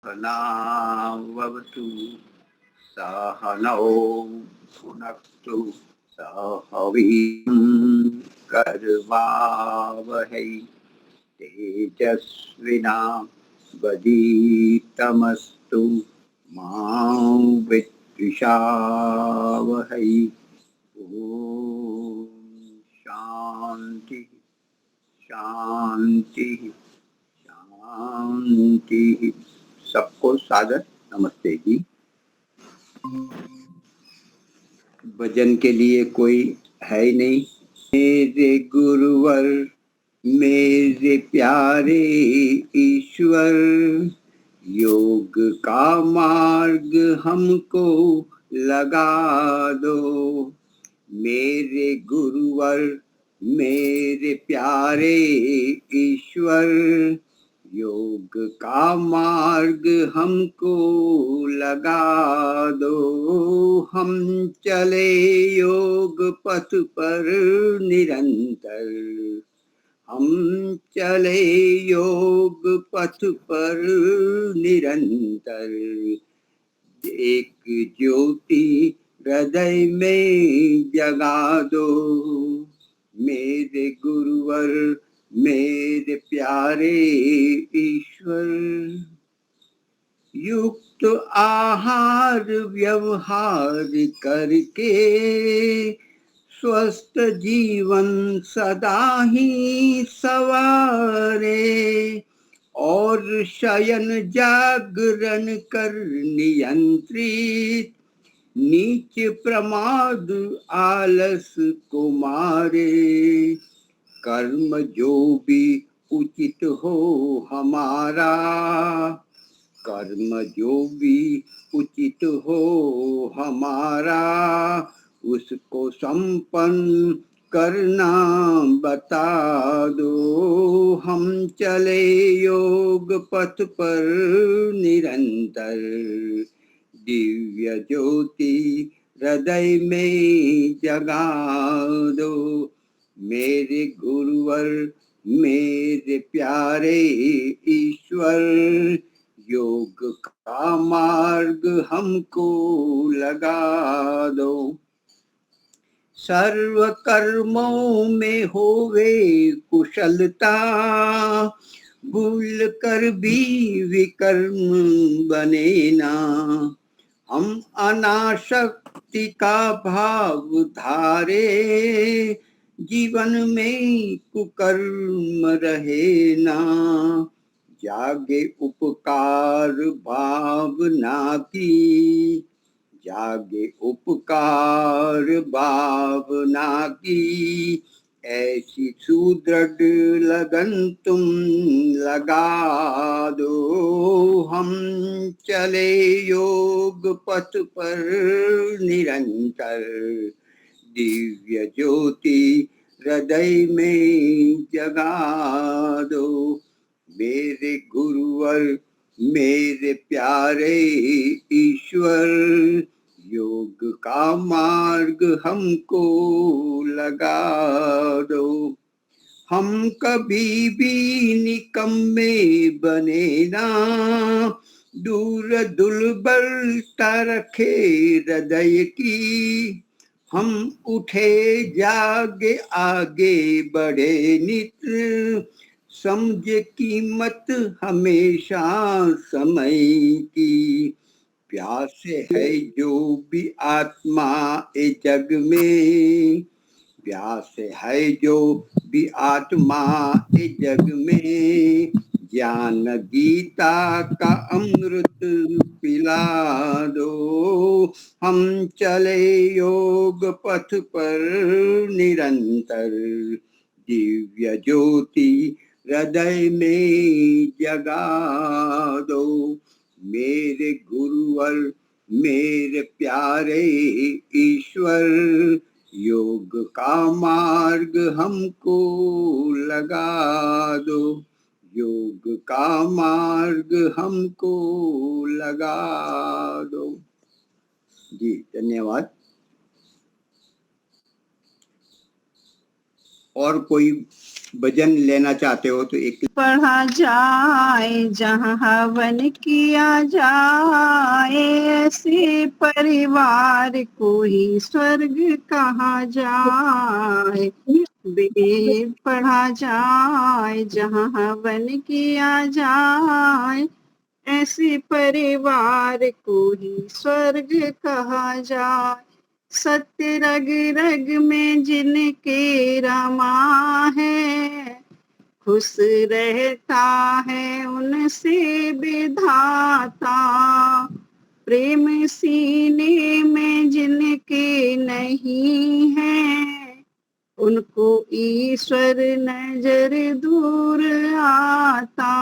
सहनावतु सहनौ भुनक्तु सह वीर्यं करवावहै तेजस्विनावधीतमस्तु मा विद्विषावहै। ओम शांति शांति शांति। सबको सादर नमस्ते जी। भजन के लिए कोई है ही नहीं। मेरे गुरुवर मेरे प्यारे ईश्वर, योग का मार्ग हमको लगा दो। मेरे गुरुवर मेरे प्यारे ईश्वर, योग का मार्ग हमको लगा दो। हम चले योग पथ पर निरंतर, हम चले योग पथ पर निरंतर। एक ज्योति हृदय में जगा दो। मेरे गुरुवर मेरे प्यारे ईश्वर, युक्त आहार व्यवहार करके स्वस्थ जीवन सदा ही सवारे, और शयन जागरण कर नियंत्रित नीच प्रमाद आलस को मारे। कर्म जो भी उचित हो हमारा, कर्म जो भी उचित हो हमारा, उसको संपन्न करना बता दो। हम चले योग पथ पर निरंतर, दिव्य ज्योति हृदय में जगा दो। मेरे गुरुवर मेरे प्यारे ईश्वर, योग का मार्ग हमको लगा दो। सर्व कर्मों में होवे कुशलता, भूल कर भी विकर्म बने ना। हम अनासक्ति का भाव धारे, जीवन में कुकर्म रहे ना। जागे उपकार भावना की, जागे उपकार भावना की, ऐसी सुदृढ़ लगन तुम लगा दो। हम चले योग पथ पर निरंतर, दिव्य ज्योति हृदय में जगा दो। मेरे गुरुवर मेरे प्यारे ईश्वर, योग का मार्ग हमको लगा दो। हम कभी भी निकम्मे बने ना, दूर दुर्बलता रखे हृदय की। हम उठे जागे आगे बढ़े नित, समझे कीमत हमेशा समय की। प्यास है जो भी आत्मा ए जग में, प्यास है जो भी आत्मा ए जग में, ज्ञान गीता का अमृत पिला दो। हम चले योग पथ पर निरंतर, दिव्य ज्योति हृदय में जगा दो। मेरे गुरुवर मेरे प्यारे ईश्वर, योग का मार्ग हमको लगा दो। योग का मार्ग हमको लगा दो। जी धन्यवाद। और कोई भजन लेना चाहते हो तो एक पढ़ा जाए जहाँ हवन किया जाए, ऐसे परिवार को ही स्वर्ग कहा जाए। वेद पढ़ा जाए जहाँ हवन किया जाए, ऐसे परिवार को ही स्वर्ग कहा जाए। सत्य रग रग में जिनके रमा है, खुश रहता है उनसे विधाता। प्रेम सीने में जिनके नहीं है, उनको ईश्वर नजर दूर आता।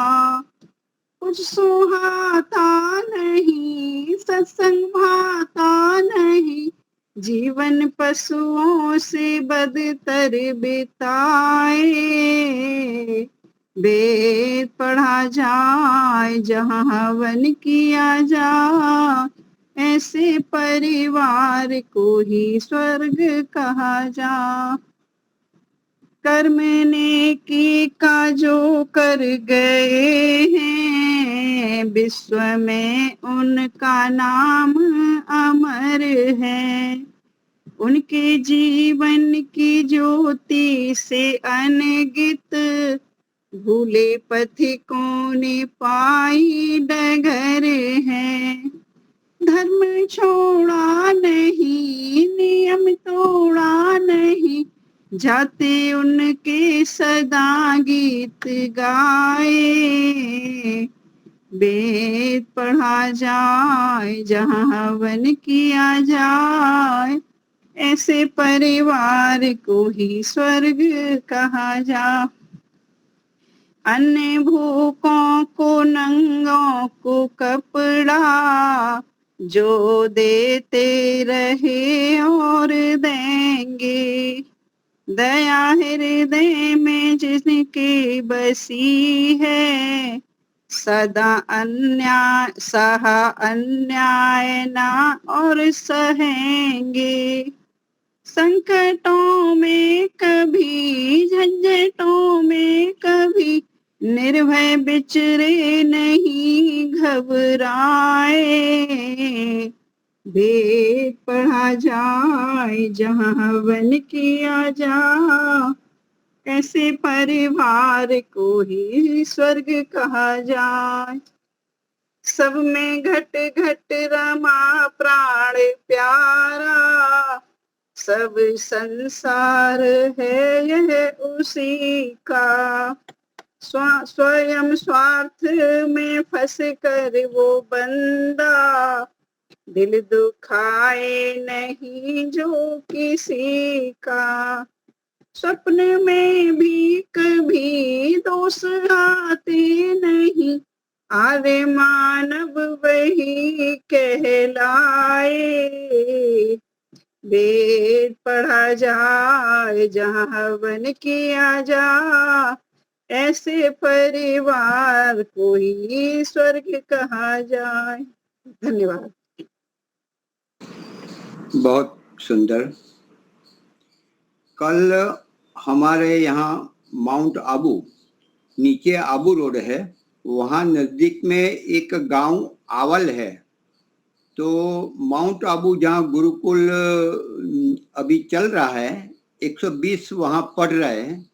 कुछ सुहाता नहीं, सत्संग भाता नहीं, जीवन पशुओं से बदतर बिताए। वेद पढ़ा जाए जहाँ हवन किया जाए, ऐसे परिवार को ही स्वर्ग कहा जाए। कर्म नेकी का जो कर गए हैं, विश्व में उनका नाम अमर है। उनके जीवन की ज्योति से अनगित भूले पथिकों ने पाई डगर है। धर्म छोड़ा नहीं, नियम तोड़ा नहीं, जाते उनके सदा गीत गाए। वेद पढ़ा जाए जहाँ हवन किया जाए, ऐसे परिवार को ही स्वर्ग कहा जाए। अन्य भूखों को, नंगों को कपड़ा जो देते रहे और देंगे। दया हृदय में जिनके बसी है, सदा अन्याय सहा अन्याय ना और सहेंगे। संकटों में कभी, झंझटों में कभी, निर्भय बिचरे नहीं घबराए। वेद पढ़ा जाए जहाँ हवन किया जाए, ऐसे परिवार को ही स्वर्ग कहा जाए। सब में घट घट रमा प्राण प्यारा, सब संसार है यह उसी का। स्वयं स्वार्थ में फंस कर वो बंदा, दिल दुखाए नहीं जो किसी का। स्वप्न में भी कभी दोष आते नहीं, आर्य मानव वही कहलाए। वेद पढ़ा जाए जहाँ हवन किया जाए, ऐसे परिवार को ही स्वर्ग कहा जाए। धन्यवाद। बहुत सुंदर। कल हमारे यहाँ माउंट आबू, नीचे आबू रोड है, वहाँ नज़दीक में एक गांव आवल है। तो माउंट आबू जहाँ गुरुकुल अभी चल रहा है, 120 वहाँ पढ़ रहे हैं।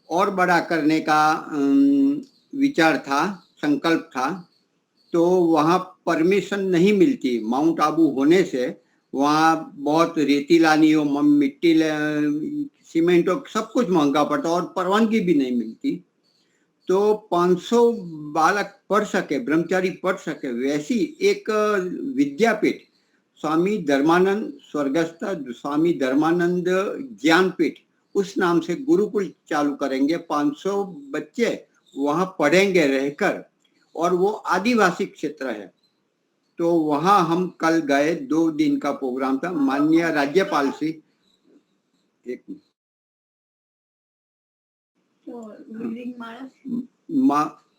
और बड़ा करने का विचार था, संकल्प था। तो वहाँ परमिशन नहीं मिलती। माउंट आबू होने से वहाँ बहुत रेती लानी हो, मिट्टी, सीमेंट और सब कुछ महंगा पड़ता और परवानगी भी नहीं मिलती। तो 500 बालक पढ़ सके, ब्रह्मचारी पढ़ सके, वैसी एक विद्यापीठ स्वामी धर्मानंद, स्वर्गस्थ स्वामी धर्मानंद ज्ञानपीठ, उस नाम से गुरुकुल चालू करेंगे। 500 बच्चे वहाँ पढ़ेंगे रहकर, और वो आदिवासी क्षेत्र है। तो वहाँ हम कल गए, 2 दिन का प्रोग्राम था। माननीय राज्यपाल श्री, एक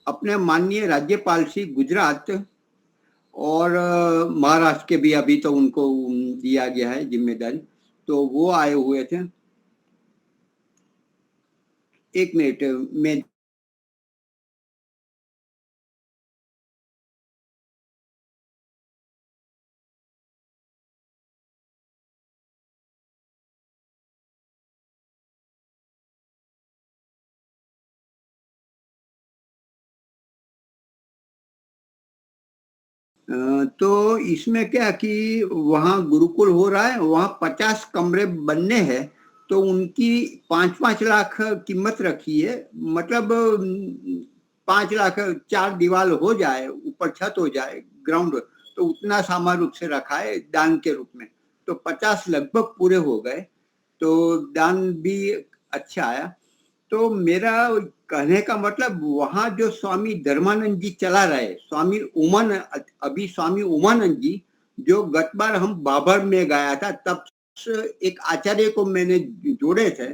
अपने माननीय राज्यपाल श्री गुजरात और महाराष्ट्र के भी अभी तो उनको दिया गया है जिम्मेदारी, तो वो आए हुए थे। एक मिनट मैं तो इसमें क्या कि वहाँ गुरुकुल हो रहा है, वहाँ 50 कमरे बनने हैं, तो उनकी 5-5 लाख कीमत रखी है। मतलब 5 लाख 4 दीवार हो जाए, ऊपर छत हो जाए, ग्राउंड, तो उतना सामान रूप से रखा है दान के रूप में। तो 50 लगभग पूरे हो गए, तो दान भी अच्छा आया। तो मेरा कहने का मतलब वहाँ जो स्वामी धर्मानंद जी चला रहे, अभी स्वामी उमानंद जी, जो गत बार हम बाबर में गया था, तब एक आचार्य को मैंने जोड़े थे,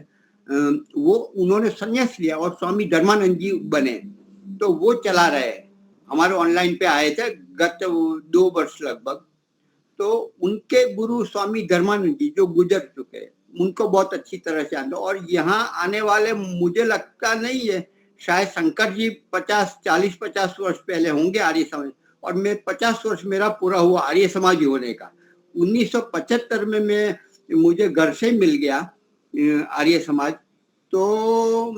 वो उन्होंने संन्यास लिया और स्वामी धर्मानंद जी बने, तो वो चला रहे, हमारे ऑनलाइन पे आए थे गत 2 वर्ष लगभग। तो उनके गुरु स्वामी धर्मानंद जी जो गुजर चुके, उनको बहुत अच्छी तरह से जानता। और यहाँ आने वाले मुझे लगता नहीं है, शायद शंकर जी 40-50 वर्ष पहले होंगे आर्य समाज, और मैं 50 वर्ष मेरा पूरा हुआ आर्य समाज होने का। 1975 में मैं मुझे घर से मिल गया आर्य समाज। तो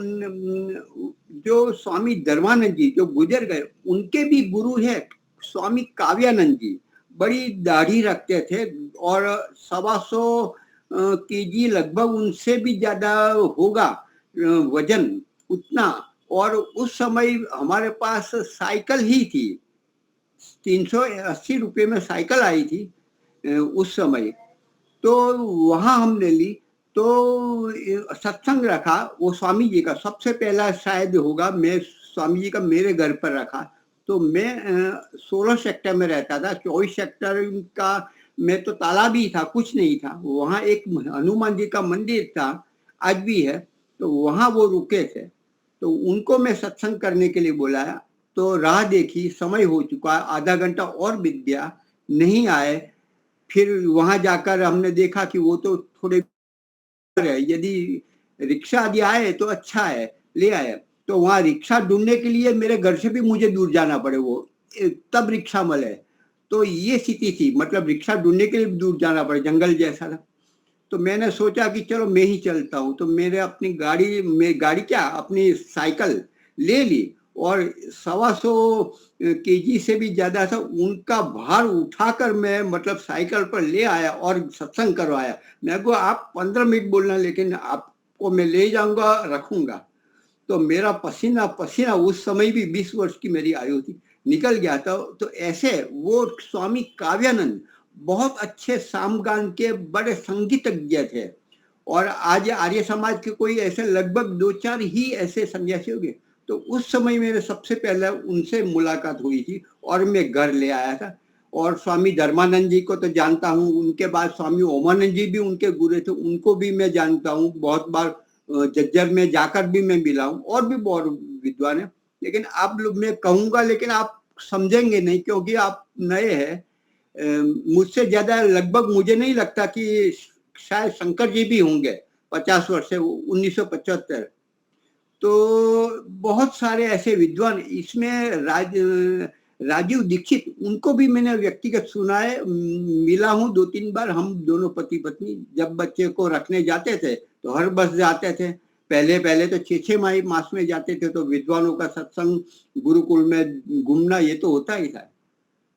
जो स्वामी धर्मानंद जी जो गुजर गए, उनके भी गुरु है स्वामी काव्यानंद जी, बड़ी दाढ़ी रखते थे और 125 केजी लगभग, उनसे भी ज्यादा होगा वजन उतना। और उस समय हमारे पास साइकिल ही थी, 380 रुपये में साइकिल आई थी उस समय। तो वहां हमने ली, तो सत्संग रखा वो स्वामी जी का सबसे पहला शायद होगा, मैं स्वामी जी का मेरे घर पर रखा। तो मैं 16 सेक्टर में रहता था, 24 सेक्टर का मैं तो तालाब ही था, कुछ नहीं था। वहाँ एक हनुमान जी का मंदिर था, आज भी है, तो वहाँ वो रुके थे। तो उनको मैं सत्संग करने के लिए बुलाया, तो राह देखी, समय हो चुका, आधा घंटा और बीत गया, नहीं आए। फिर वहां जाकर हमने देखा कि वो तो थोड़े है, यदि रिक्शा आदि आए तो अच्छा है, ले आए। तो वहां रिक्शा ढूंढने के लिए मेरे घर से भी मुझे दूर जाना पड़े, वो तब रिक्शा मिले। तो ये स्थिति थी, मतलब रिक्शा ढूंढने के लिए दूर जाना पड़े, जंगल जैसा था। तो मैंने सोचा कि चलो मैं ही चलता हूँ, तो मेरे अपनी गाड़ी क्या, अपनी साइकिल ले ली, और 125 केजी से भी ज्यादा था, उनका भार उठाकर मैं मतलब साइकिल पर ले आया और सत्संग करवाया। मैं को आप 15 मिनट बोलना, लेकिन आपको मैं ले जाऊंगा, रखूंगा। तो मेरा पसीना पसीना, उस समय भी 20 वर्ष की मेरी आयु थी, निकल गया था। तो ऐसे वो स्वामी काव्यानंद बहुत अच्छे सामगान के बड़े संगीतज्ञ थे, और आज आर्य समाज के कोई ऐसे लगभग 2-4 ही ऐसे सन्यासी हो गए। तो उस समय मेरे सबसे पहले उनसे मुलाकात हुई थी और मैं घर ले आया था। और स्वामी धर्मानंद जी को तो जानता हूँ, उनके बाद स्वामी ओमानंद जी भी उनके गुरु थे, उनको भी मैं जानता हूँ, बहुत बार जज्जर में जाकर भी मैं मिला हूँ, और भी बहुत विद्वान है। लेकिन आप लोग, मैं कहूंगा लेकिन आप समझेंगे नहीं, क्योंकि आप नए हैं। मुझसे ज्यादा लगभग मुझे नहीं लगता कि शायद शंकर जी भी होंगे, 50 वर्ष से 1975। तो बहुत सारे ऐसे विद्वान इसमें, राजीव दीक्षित, उनको भी मैंने व्यक्तिगत सुना है, मिला हूँ 2-3 बार। हम दोनों पति पत्नी जब बच्चे को रखने जाते थे तो हर बस जाते थे, पहले पहले तो 6-6 मास में जाते थे। तो विद्वानों का सत्संग गुरुकुल में घूमना ये तो होता ही था।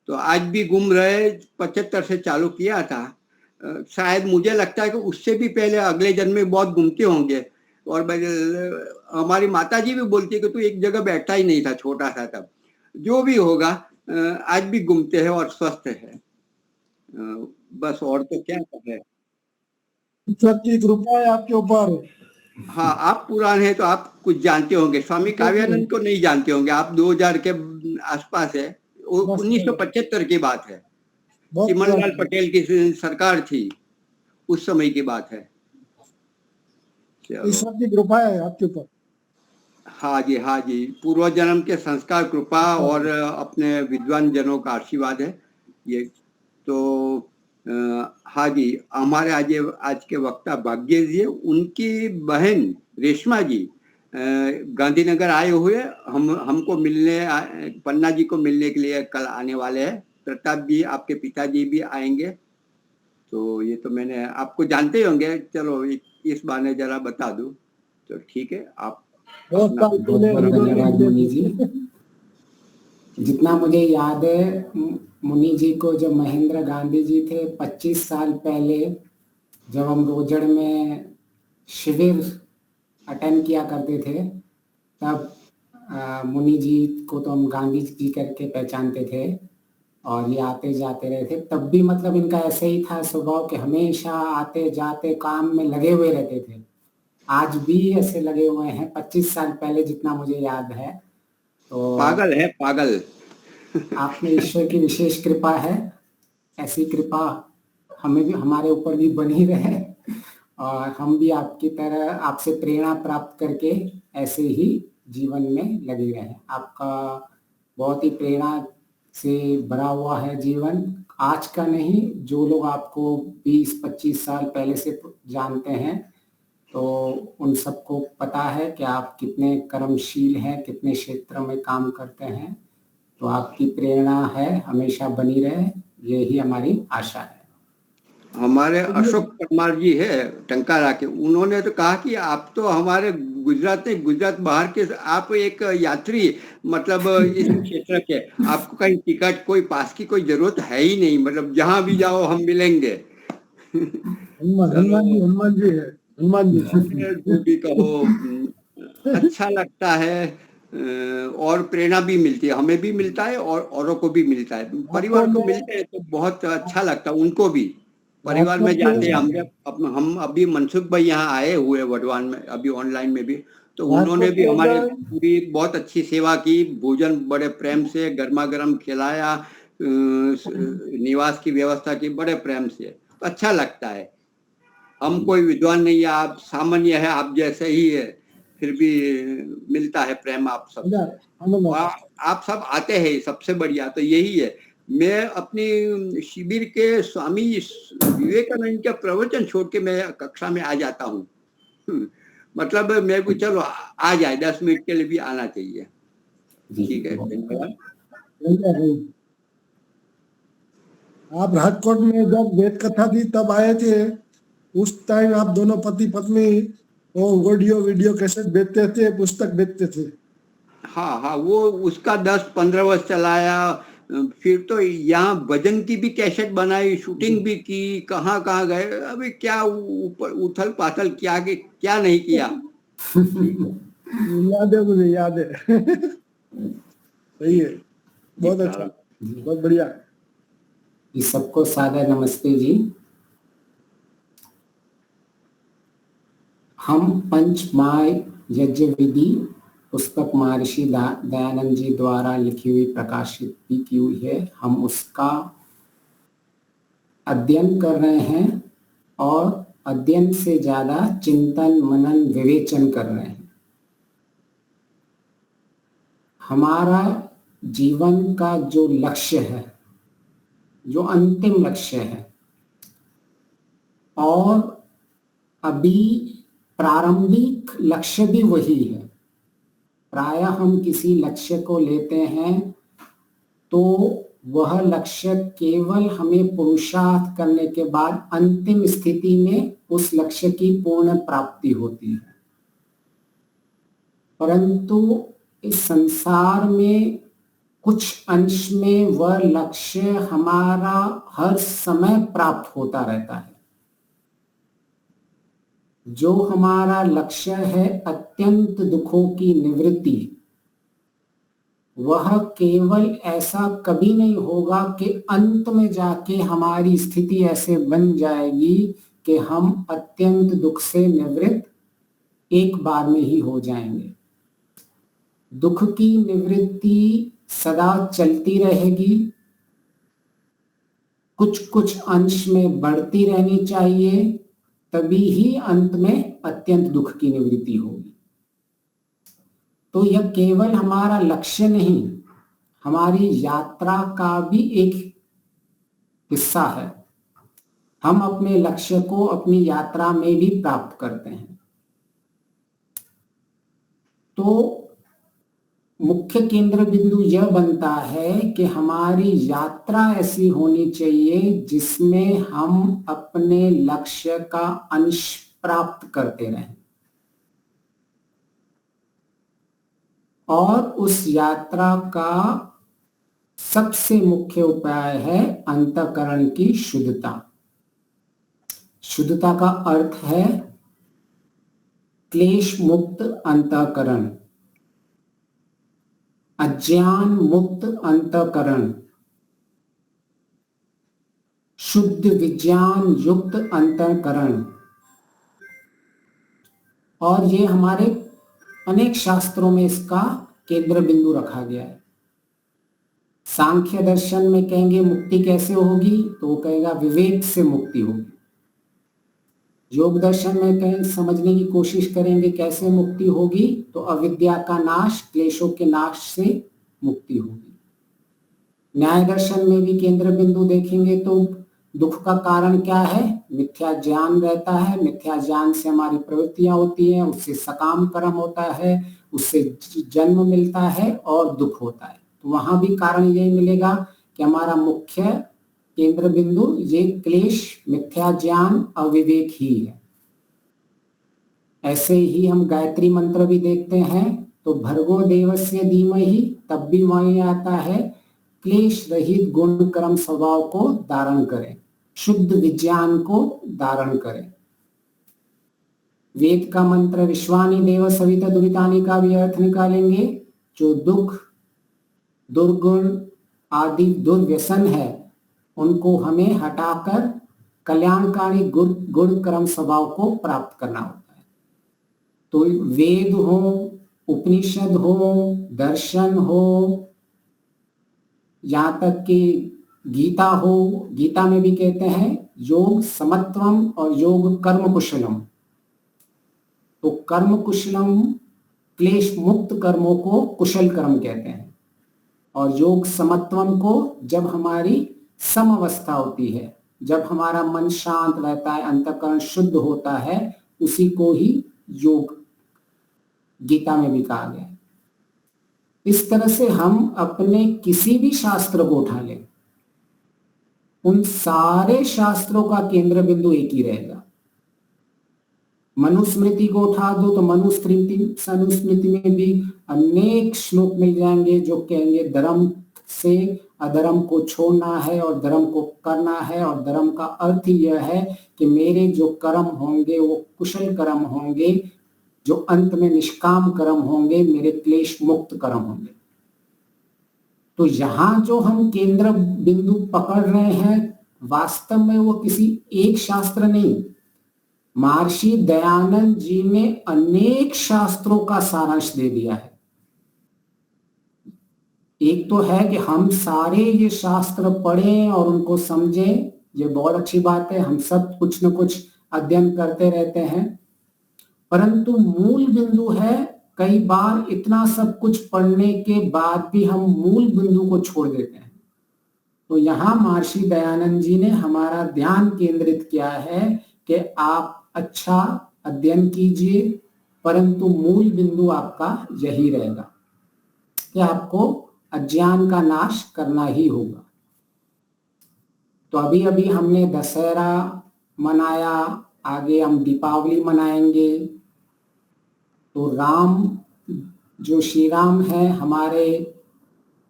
तो आज भी घूम रहे, 75 से चालू किया था। शायद मुझे लगता है कि उससे भी पहले अगले जन्म में बहुत घूमते होंगे। और हमारी माता जी भी बोलती है कि तू एक जगह बैठता ही नहीं था, छोटा था तब। जो भी होगा, आज भी घूमते हैं और स्वस्थ है। बस और तो क्या कर रहे हैं। ईश्वर की कृपा है आपके ऊपर। हाँ, आप पुराने हैं तो आप कुछ जानते होंगे, स्वामी काव्यानंद को नहीं जानते होंगे आप, 2000 के आसपास है, 1975 की बात है, चिमनलाल पटेल की सरकार थी, उस समय की बात है। ईश्वर की कृपा है आपके ऊपर। हाँ जी, हाँ जी, पूर्व जन्म के संस्कार, कृपा और अपने विद्वान जनों का आशीर्वाद है ये। तो हाँ जी, हमारे आज के वक्ता भाग्य जी, उनकी बहन रेशमा जी गांधीनगर आए हुए हमको मिलने पन्ना जी को मिलने के लिए कल आने वाले हैं। प्रताप जी आपके पिताजी भी आएंगे। तो ये तो मैंने आपको जानते ही होंगे, चलो इस बहाने जरा बता दूं। तो ठीक है, आप बहुत अपना साल बहुत पहले बहुत धन्यवाद मुनि जी। जितना मुझे याद है, मुनि जी को जब महेंद्र गांधी जी थे 25 साल पहले, जब हम रोजड़ में शिविर अटेंड किया करते थे, तब मुनि जी को तो हम गांधी जी करके पहचानते थे और ये आते जाते रहे थे। तब भी मतलब इनका ऐसे ही था स्वभाव कि हमेशा आते जाते काम में लगे हुए रहते थे। आज भी ऐसे लगे हुए हैं 25 साल पहले, जितना मुझे याद है। तो पागल है, पागल। आप में ईश्वर की विशेष कृपा है। ऐसी कृपा हमें भी, हमारे ऊपर भी बनी रहे और हम भी आपकी तरह आपसे प्रेरणा प्राप्त करके ऐसे ही जीवन में लगे रहें। आपका बहुत ही प्रेरणा से भरा हुआ है जीवन। आज का नहीं, जो लोग आपको 20-25 साल पहले से जानते हैं, तो उन सबको पता है कि आप कितने कर्मशील हैं, कितने क्षेत्र में काम करते हैं। तो आपकी प्रेरणा है हमेशा बनी रहे, यही हमारी आशा है। हमारे अशोक परमार जी है टंकारा के, उन्होंने तो कहा कि आप तो हमारे गुजरात बाहर के, आप एक यात्री, मतलब इस क्षेत्र के, आपको कहीं टिकट कोई पास की कोई जरूरत है ही नहीं, मतलब जहां भी जाओ हम मिलेंगे। हनुमान जी है, हनुमान जी। जो भी कहो, अच्छा लगता है और प्रेरणा भी मिलती है, हमें भी मिलता है और औरों को भी मिलता है। परिवार को मिलते हैं तो बहुत अच्छा लगता है, उनको भी परिवार में जाते हैं। हम अभी मनसुख भाई यहाँ आए हुए वर्धमान में, अभी ऑनलाइन में भी, तो उन्होंने भी हमारे पूरी बहुत अच्छी सेवा की, भोजन बड़े प्रेम से गर्मा गर्म खिलाया, निवास की व्यवस्था की बड़े प्रेम से, अच्छा लगता है। हम कोई विद्वान नहीं है, आप सामान्य है, आप जैसे ही है, फिर भी मिलता है प्रेम आप सब। आप सब आते हैं, सबसे बढ़िया तो यही है। मैं अपनी शिविर के स्वामी विवेकानंद का प्रवचन छोड़ के मैं कक्षा में आ जाता हूँ। मतलब मेरे को चलो आ जाए, 10 मिनट के लिए भी आना चाहिए। ठीक है, धन्यवाद। आप राजकोट में जब वेद कथा थी तब आए थे, उस टाइम आप दोनों पति पत्नी वो वीडियो कैसेट बेचते थे, पुस्तक बेचते थे। हाँ हाँ, वो उसका 10-15 वर्ष चलाया। फिर तो यहाँ भजन की भी कैसेट बनाई, शूटिंग भी की, कहाँ कहाँ गए, अभी क्या ऊपर उथल पाथल क्या नहीं किया। याद है, मुझे याद है। सही है, बहुत अच्छा, बहुत बढ़िया। इस सबको सादर नमस्ते जी। हम पंच माय यज्ञ विधि पुस्तक महर्षि दयानंद जी द्वारा लिखी हुई, प्रकाशित भी की हुई है, हम उसका अध्ययन कर रहे हैं और अध्ययन से ज्यादा चिंतन मनन विवेचन कर रहे हैं। हमारा जीवन का जो लक्ष्य है, जो अंतिम लक्ष्य है, और अभी प्रारंभिक लक्ष्य भी वही है। प्रायः हम किसी लक्ष्य को लेते हैं तो वह लक्ष्य केवल हमें पुरुषार्थ करने के बाद अंतिम स्थिति में उस लक्ष्य की पूर्ण प्राप्ति होती है। परंतु इस संसार में कुछ अंश में वह लक्ष्य हमारा हर समय प्राप्त होता रहता है। जो हमारा लक्ष्य है अत्यंत दुखों की निवृत्ति, वह केवल ऐसा कभी नहीं होगा कि अंत में जाके हमारी स्थिति ऐसे बन जाएगी कि हम अत्यंत दुख से निवृत्त एक बार में ही हो जाएंगे। दुख की निवृत्ति सदा चलती रहेगी, कुछ कुछ अंश में बढ़ती रहनी चाहिए, तभी ही अंत में अत्यंत दुख की निवृत्ति होगी। तो यह केवल हमारा लक्ष्य नहीं, हमारी यात्रा का भी एक हिस्सा है। हम अपने लक्ष्य को अपनी यात्रा में भी प्राप्त करते हैं। तो मुख्य केंद्र बिंदु यह बनता है कि हमारी यात्रा ऐसी होनी चाहिए जिसमें हम अपने लक्ष्य का अंश प्राप्त करते रहें, और उस यात्रा का सबसे मुख्य उपाय है अंतःकरण की शुद्धता। शुद्धता का अर्थ है क्लेश मुक्त अंतःकरण, अज्ञान मुक्त अंतःकरण, शुद्ध विज्ञान युक्त अंतःकरण। और ये हमारे अनेक शास्त्रों में इसका केंद्र बिंदु रखा गया है। सांख्य दर्शन में कहेंगे मुक्ति कैसे होगी, तो वो कहेगा विवेक से मुक्ति होगी। योग दर्शन में कहें समझने की कोशिश करेंगे कैसे मुक्ति होगी, तो अविद्या का नाश, क्लेशों के नाश से मुक्ति होगी। न्याय दर्शन में भी केंद्र बिंदु देखेंगे तो दुख का कारण क्या है, मिथ्या ज्ञान रहता है। मिथ्या ज्ञान से हमारी प्रवृत्तियां होती हैं, उससे सकाम कर्म होता है, उससे जन्म मिलता है और दुख होता है। तो वहां भी कारण यही मिलेगा कि हमारा मुख्य केंद्र बिंदु ये क्लेश, मिथ्या ज्ञान, अविवेक ही है। ऐसे ही हम गायत्री मंत्र भी देखते हैं तो भर्गो देवस्य धीमहि, तब भी वहीं आता है क्लेश रहित गुण कर्म स्वभाव को धारण करें, शुद्ध विज्ञान को धारण करें। वेद का मंत्र विश्वानि देव सविता दुरितानि का भी अर्थ निकालेंगे, जो दुख, दुर्गुण आदि दुर्व्यसन है उनको हमें हटाकर कल्याणकारी गुण कर्म स्वभाव को प्राप्त करना होता है। तो वेद हो, उपनिषद हो, दर्शन हो, यहाँ तक कि गीता हो, गीता में भी कहते हैं योग समत्वम और योग कर्म कुशलम। तो कर्म कुशलम, क्लेश मुक्त कर्मों को कुशल कर्म कहते हैं, और योग समत्वम को जब हमारी सम अवस्था होती है, जब हमारा मन शांत रहता है, अंतःकरण शुद्ध होता है, उसी को ही योग गीता में भी कहा गया है। इस तरह से हम अपने किसी भी शास्त्र को उठा लें, उन सारे शास्त्रों का केंद्र बिंदु एक ही रहेगा। मनुस्मृति को उठा दो तो मनुस्मृति में भी अनेक श्लोक मिल जाएंगे जो कहेंगे धर्म से अधर्म को छोड़ना है और धर्म को करना है, और धर्म का अर्थ ही यह है कि मेरे जो कर्म होंगे वो कुशल कर्म होंगे, जो अंत में निष्काम कर्म होंगे, मेरे क्लेश मुक्त कर्म होंगे। तो यहाँ जो हम केंद्र बिंदु पकड़ रहे हैं, वास्तव में वो किसी एक शास्त्र नहीं, महर्षि दयानंद जी ने अनेक शास्त्रों का सारांश दे दिया है। एक तो है कि हम सारे ये शास्त्र पढ़ें और उनको समझें, ये बहुत अच्छी बात है, हम सब कुछ न कुछ अध्ययन करते रहते हैं, परंतु मूल बिंदु है कई बार इतना सब कुछ पढ़ने के बाद भी हम मूल बिंदु को छोड़ देते हैं। तो यहाँ महर्षि दयानंद जी ने हमारा ध्यान केंद्रित किया है कि आप अच्छा अध्ययन कीजिए, परंतु मूल बिंदु आपका यही रहेगा कि आपको अज्ञान का नाश करना ही होगा। तो अभी अभी हमने दशहरा मनाया, आगे हम दीपावली मनाएंगे। तो राम, जो श्री राम है, हमारे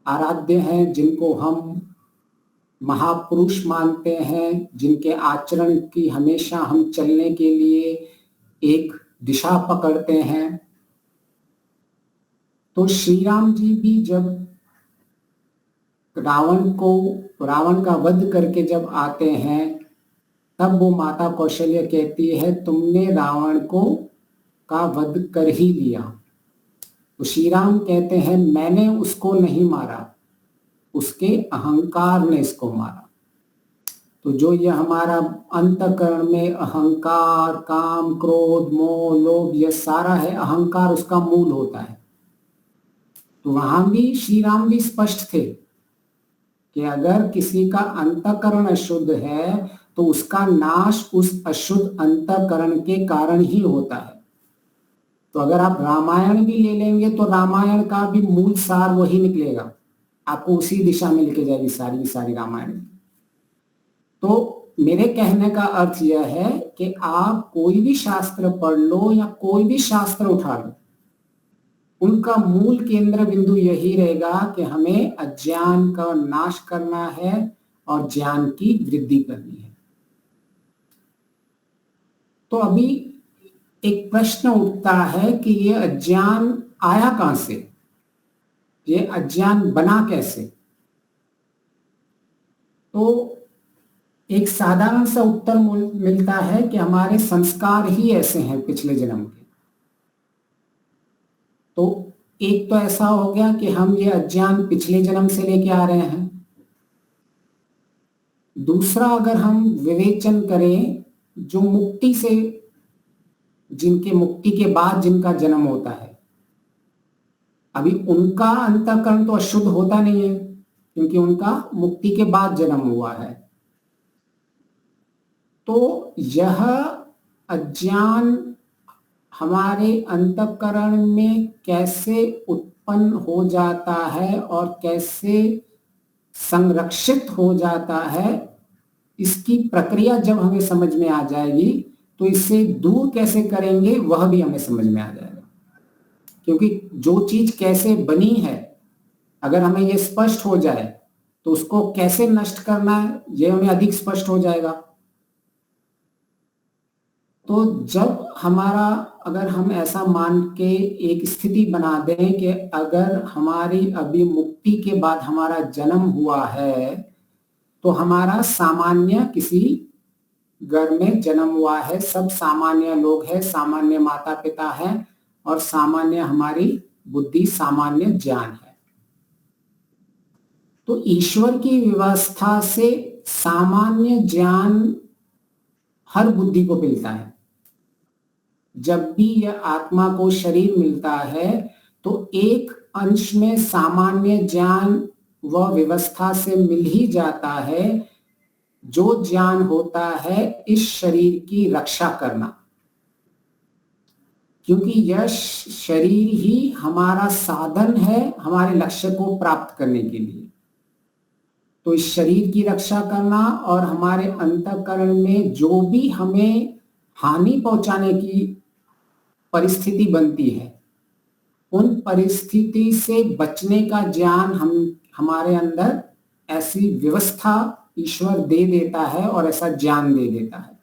आराध्य हैं, जिनको हम महापुरुष मानते हैं, जिनके आचरण की हमेशा हम चलने के लिए एक दिशा पकड़ते हैं। तो श्री राम जी भी जब रावण का वध करके जब आते हैं, तब वो माता कौशल्या कहती है तुमने रावण का वध कर ही लिया। तो श्री राम कहते हैं मैंने उसको नहीं मारा, उसके अहंकार ने इसको मारा। तो जो ये हमारा अंतःकरण में अहंकार, काम, क्रोध, मोह, लोभ, ये सारा है, अहंकार उसका मूल होता है। तो वहां भी श्री राम भी स्पष्ट थे कि अगर किसी का अंतःकरण अशुद्ध है तो उसका नाश उस अशुद्ध अंतःकरण के कारण ही होता है। तो अगर आप रामायण भी ले लेंगे तो रामायण का भी मूल सार वही निकलेगा, आपको उसी दिशा में लेके जाएगी सारी की सारी रामायण। तो मेरे कहने का अर्थ यह है कि आप कोई भी शास्त्र पढ़ लो या कोई भी शास्त्र उठा लो, उनका मूल केंद्र बिंदु यही रहेगा कि हमें अज्ञान का नाश करना है और ज्ञान की वृद्धि करनी है। तो अभी एक प्रश्न उठता है कि ये अज्ञान आया कहां से, ये अज्ञान बना कैसे? तो एक साधारण सा उत्तर मिलता है कि हमारे संस्कार ही ऐसे हैं पिछले जन्म के। तो एक तो ऐसा हो गया कि हम ये अज्ञान पिछले जन्म से लेके आ रहे हैं। दूसरा, अगर हम विवेचन करें, जो मुक्ति से, जिनके मुक्ति के बाद जिनका जन्म होता है, अभी उनका अंतःकरण तो अशुद्ध होता नहीं है क्योंकि उनका मुक्ति के बाद जन्म हुआ है। तो यह अज्ञान हमारे अंतःकरण में कैसे उत्पन्न हो जाता है और कैसे संरक्षित हो जाता है, इसकी प्रक्रिया जब हमें समझ में आ जाएगी तो इससे दूर कैसे करेंगे वह भी हमें समझ में आ जाएगा। क्योंकि जो चीज कैसे बनी है, अगर हमें यह स्पष्ट हो जाए तो उसको कैसे नष्ट करना है यह हमें अधिक स्पष्ट हो जाएगा। तो जब हमारा, अगर हम ऐसा मान के एक स्थिति बना दें कि अगर हमारी अभी मुक्ति के बाद हमारा जन्म हुआ है तो हमारा सामान्य किसी घर में जन्म हुआ है, सब सामान्य लोग हैं, सामान्य माता पिता हैं और सामान्य हमारी बुद्धि, सामान्य ज्ञान है। तो ईश्वर की व्यवस्था से सामान्य ज्ञान हर बुद्धि को मिलता है। जब भी यह आत्मा को शरीर मिलता है तो एक अंश में सामान्य ज्ञान व व्यवस्था से मिल ही जाता है, जो ज्ञान होता है इस शरीर की रक्षा करना, क्योंकि यह शरीर ही हमारा साधन है हमारे लक्ष्य को प्राप्त करने के लिए। तो इस शरीर की रक्षा करना और हमारे अंतःकरण में जो भी हमें हानि पहुंचाने की परिस्थिति बनती है, उन परिस्थिति से बचने का ज्ञान हमारे अंदर ऐसी व्यवस्था ईश्वर दे देता है और ऐसा ज्ञान दे देता है।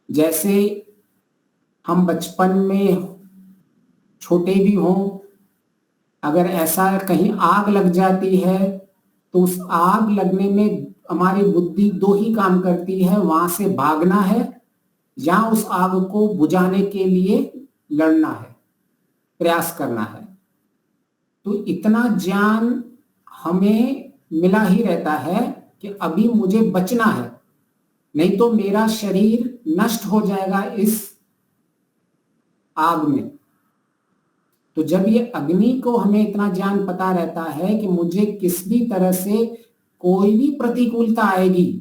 जैसे हम बचपन में छोटे भी हों, अगर ऐसा कहीं आग लग जाती है तो उस आग लगने में हमारी बुद्धि दो ही काम करती है, वहां से भागना है या उस आग को बुझाने के लिए लड़ना है, प्रयास करना है। तो इतना ज्ञान हमें मिला ही रहता है कि अभी मुझे बचना है, नहीं तो मेरा शरीर नष्ट हो जाएगा इस आग में। तो जब ये अग्नि को हमें इतना ज्ञान पता रहता है कि मुझे किस भी तरह से कोई भी प्रतिकूलता आएगी,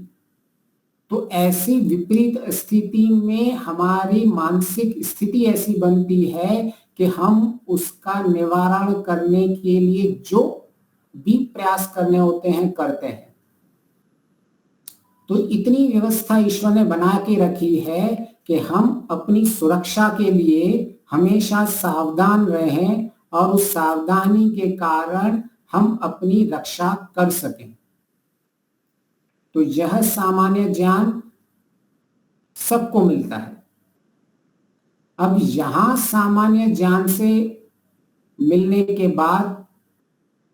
तो ऐसी विपरीत स्थिति में हमारी मानसिक स्थिति ऐसी बनती है कि हम उसका निवारण करने के लिए जो भी प्रयास करने होते हैं करते हैं। तो इतनी व्यवस्था ईश्वर ने बना के रखी है कि हम अपनी सुरक्षा के लिए हमेशा सावधान रहें और उस सावधानी के कारण हम अपनी रक्षा कर सकें। तो यह सामान्य ज्ञान सबको मिलता है। अब यहां सामान्य ज्ञान से मिलने के बाद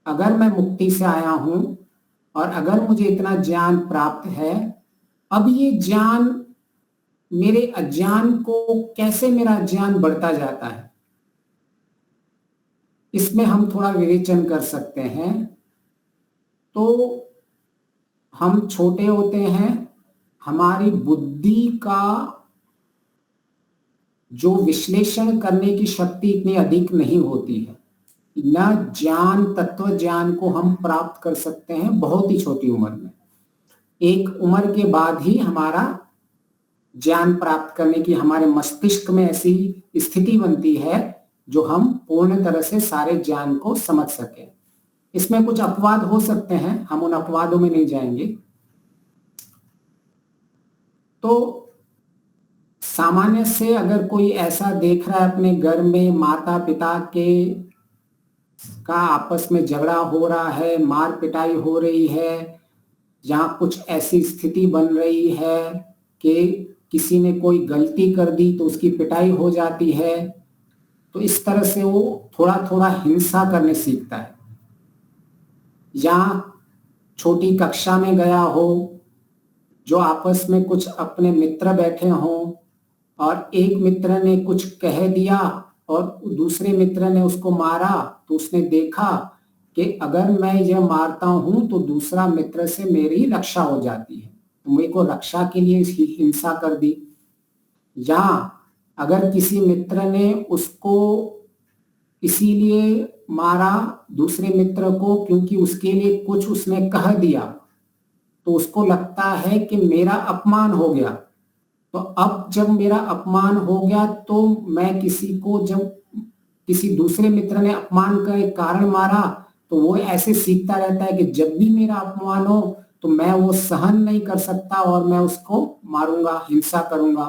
अगर मैं मुक्ति से आया हूं और अगर मुझे इतना ज्ञान प्राप्त है, अब ये ज्ञान मेरे अज्ञान को कैसे, मेरा ज्ञान बढ़ता जाता है, इसमें हम थोड़ा विवेचन कर सकते हैं। तो हम छोटे होते हैं, हमारी बुद्धि का जो विश्लेषण करने की शक्ति इतनी अधिक नहीं होती है, न ज्ञान, तत्व ज्ञान को हम प्राप्त कर सकते हैं बहुत ही छोटी उम्र में। एक उम्र के बाद ही हमारा ज्ञान प्राप्त करने की हमारे मस्तिष्क में ऐसी स्थिति बनती है जो हम पूर्ण तरह से सारे ज्ञान को समझ सके। इसमें कुछ अपवाद हो सकते हैं, हम उन अपवादों में नहीं जाएंगे। तो सामान्य से अगर कोई ऐसा देख रहा है अपने घर में माता पिता के का आपस में झगड़ा हो रहा है, मार पिटाई हो रही है, जहाँ कुछ ऐसी स्थिति बन रही है कि किसी ने कोई गलती कर दी तो उसकी पिटाई हो जाती है, तो इस तरह से वो थोड़ा थोड़ा हिंसा करने सीखता है। या छोटी कक्षा में गया हो, जो आपस में कुछ अपने मित्र बैठे हों और एक मित्र ने कुछ कह दिया और दूसरे मित्र ने उसको मारा, तो उसने देखा कि अगर मैं यह मारता हूं तो दूसरा मित्र से मेरी रक्षा हो जाती है, तो मेरे को रक्षा के लिए इसकी हिंसा कर दी। या अगर किसी मित्र ने उसको इसीलिए मारा दूसरे मित्र को क्योंकि उसके लिए कुछ उसने कह दिया, तो उसको लगता है कि मेरा अपमान हो गया, तो अब जब मेरा अपमान हो गया तो मैं किसी को, जब किसी दूसरे मित्र ने अपमान के कारण मारा, तो वो ऐसे सीखता रहता है कि जब भी मेरा अपमान हो तो मैं वो सहन नहीं कर सकता और मैं उसको मारूंगा, हिंसा करूंगा।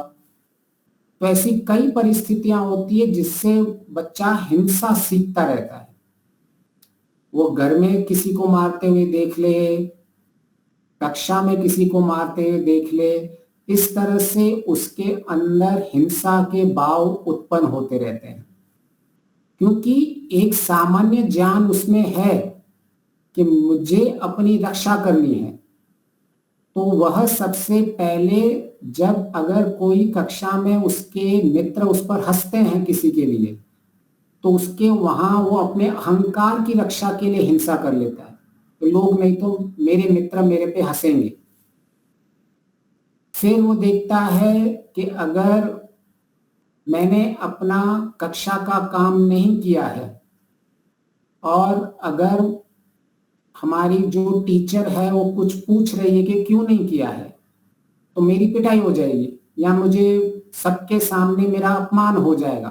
तो ऐसी कई परिस्थितियां होती है जिससे बच्चा हिंसा सीखता रहता है। वो घर में किसी को मारते हुए देख ले, कक्षा में किसी को मारते हुए देख ले, इस तरह से उसके अंदर हिंसा के भाव उत्पन्न होते रहते हैं, क्योंकि एक सामान्य ज्ञान उसमें है कि मुझे अपनी रक्षा करनी है। तो वह सबसे पहले जब अगर कोई कक्षा में उसके मित्र उस पर हंसते हैं किसी के लिए, तो उसके वहां वो अपने अहंकार की रक्षा के लिए हिंसा कर लेता है, तो लोग नहीं तो मेरे मित्र मेरे पे हंसेंगे। फिर वो देखता है कि अगर मैंने अपना कक्षा का काम नहीं किया है और अगर हमारी जो टीचर है वो कुछ पूछ रही है कि क्यों नहीं किया है, तो मेरी पिटाई हो जाएगी या मुझे सबके सामने मेरा अपमान हो जाएगा।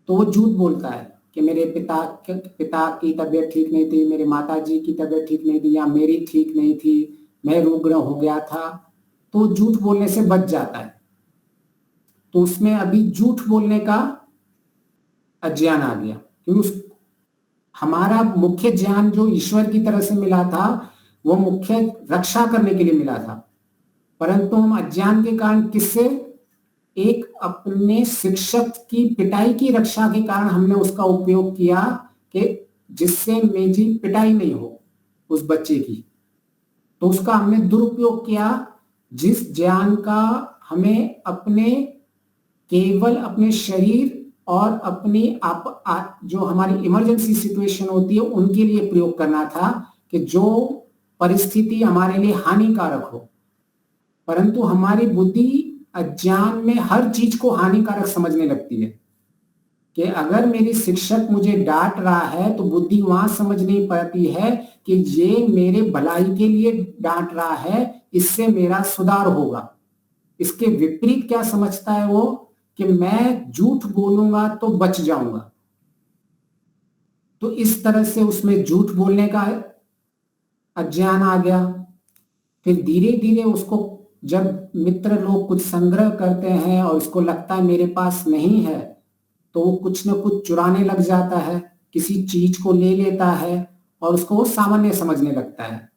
तो वो झूठ बोलता है कि मेरे पिता की तबीयत ठीक नहीं थी, मेरे माताजी की तबीयत ठीक नहीं थी, या मेरी ठीक नहीं थी, मैं रुग्ण हो गया था, तो झूठ बोलने से बच जाता है। तो उसमें अभी झूठ बोलने का अज्ञान आ गया, क्योंकि हमारा मुख्य ज्ञान जो ईश्वर की तरह से मिला था वो मुख्य रक्षा करने के लिए मिला था, परंतु हम अज्ञान के कारण किससे, एक अपने शिक्षक की पिटाई की रक्षा के कारण हमने उसका उपयोग किया कि जिससे मेरी पिटाई नहीं हो उस बच्चे की, तो उसका हमने दुरुपयोग किया। जिस ज्ञान का हमें अपने केवल अपने शरीर और अपनी जो हमारी इमरजेंसी सिचुएशन होती है उनके लिए प्रयोग करना था, कि जो परिस्थिति हमारे लिए हानिकारक हो, परंतु हमारी बुद्धि अज्ञान में हर चीज को हानिकारक समझने लगती है। कि अगर मेरी शिक्षक मुझे डांट रहा है तो बुद्धि वहां समझ नहीं पाती है कि ये मेरे भलाई के लिए डांट रहा है, इससे मेरा सुधार होगा। इसके विपरीत क्या समझता है वो, कि मैं झूठ बोलूंगा तो बच जाऊंगा। तो इस तरह से उसमें झूठ बोलने का अज्ञान आ गया। फिर धीरे धीरे उसको जब मित्र लोग कुछ संग्रह करते हैं और उसको लगता है मेरे पास नहीं है, तो वो कुछ न कुछ चुराने लग जाता है, किसी चीज को ले लेता है और उसको वो सामान्य समझने लगता है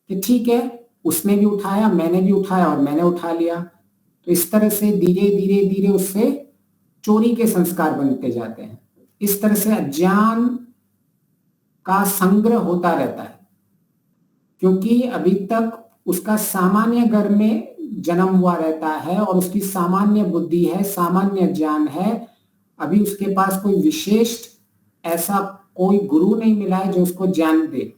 कि ठीक है, उसने भी उठाया, मैंने भी उठाया और मैंने उठा लिया। तो इस तरह से धीरे धीरे धीरे उससे चोरी के संस्कार बनते जाते हैं। इस तरह से अज्ञान का संग्रह होता रहता है, क्योंकि अभी तक उसका सामान्य घर में जन्म हुआ रहता है और उसकी सामान्य बुद्धि है, सामान्य ज्ञान है। अभी उसके पास कोई विशेष ऐसा कोई गुरु नहीं मिला है जो उसको ज्ञान दे।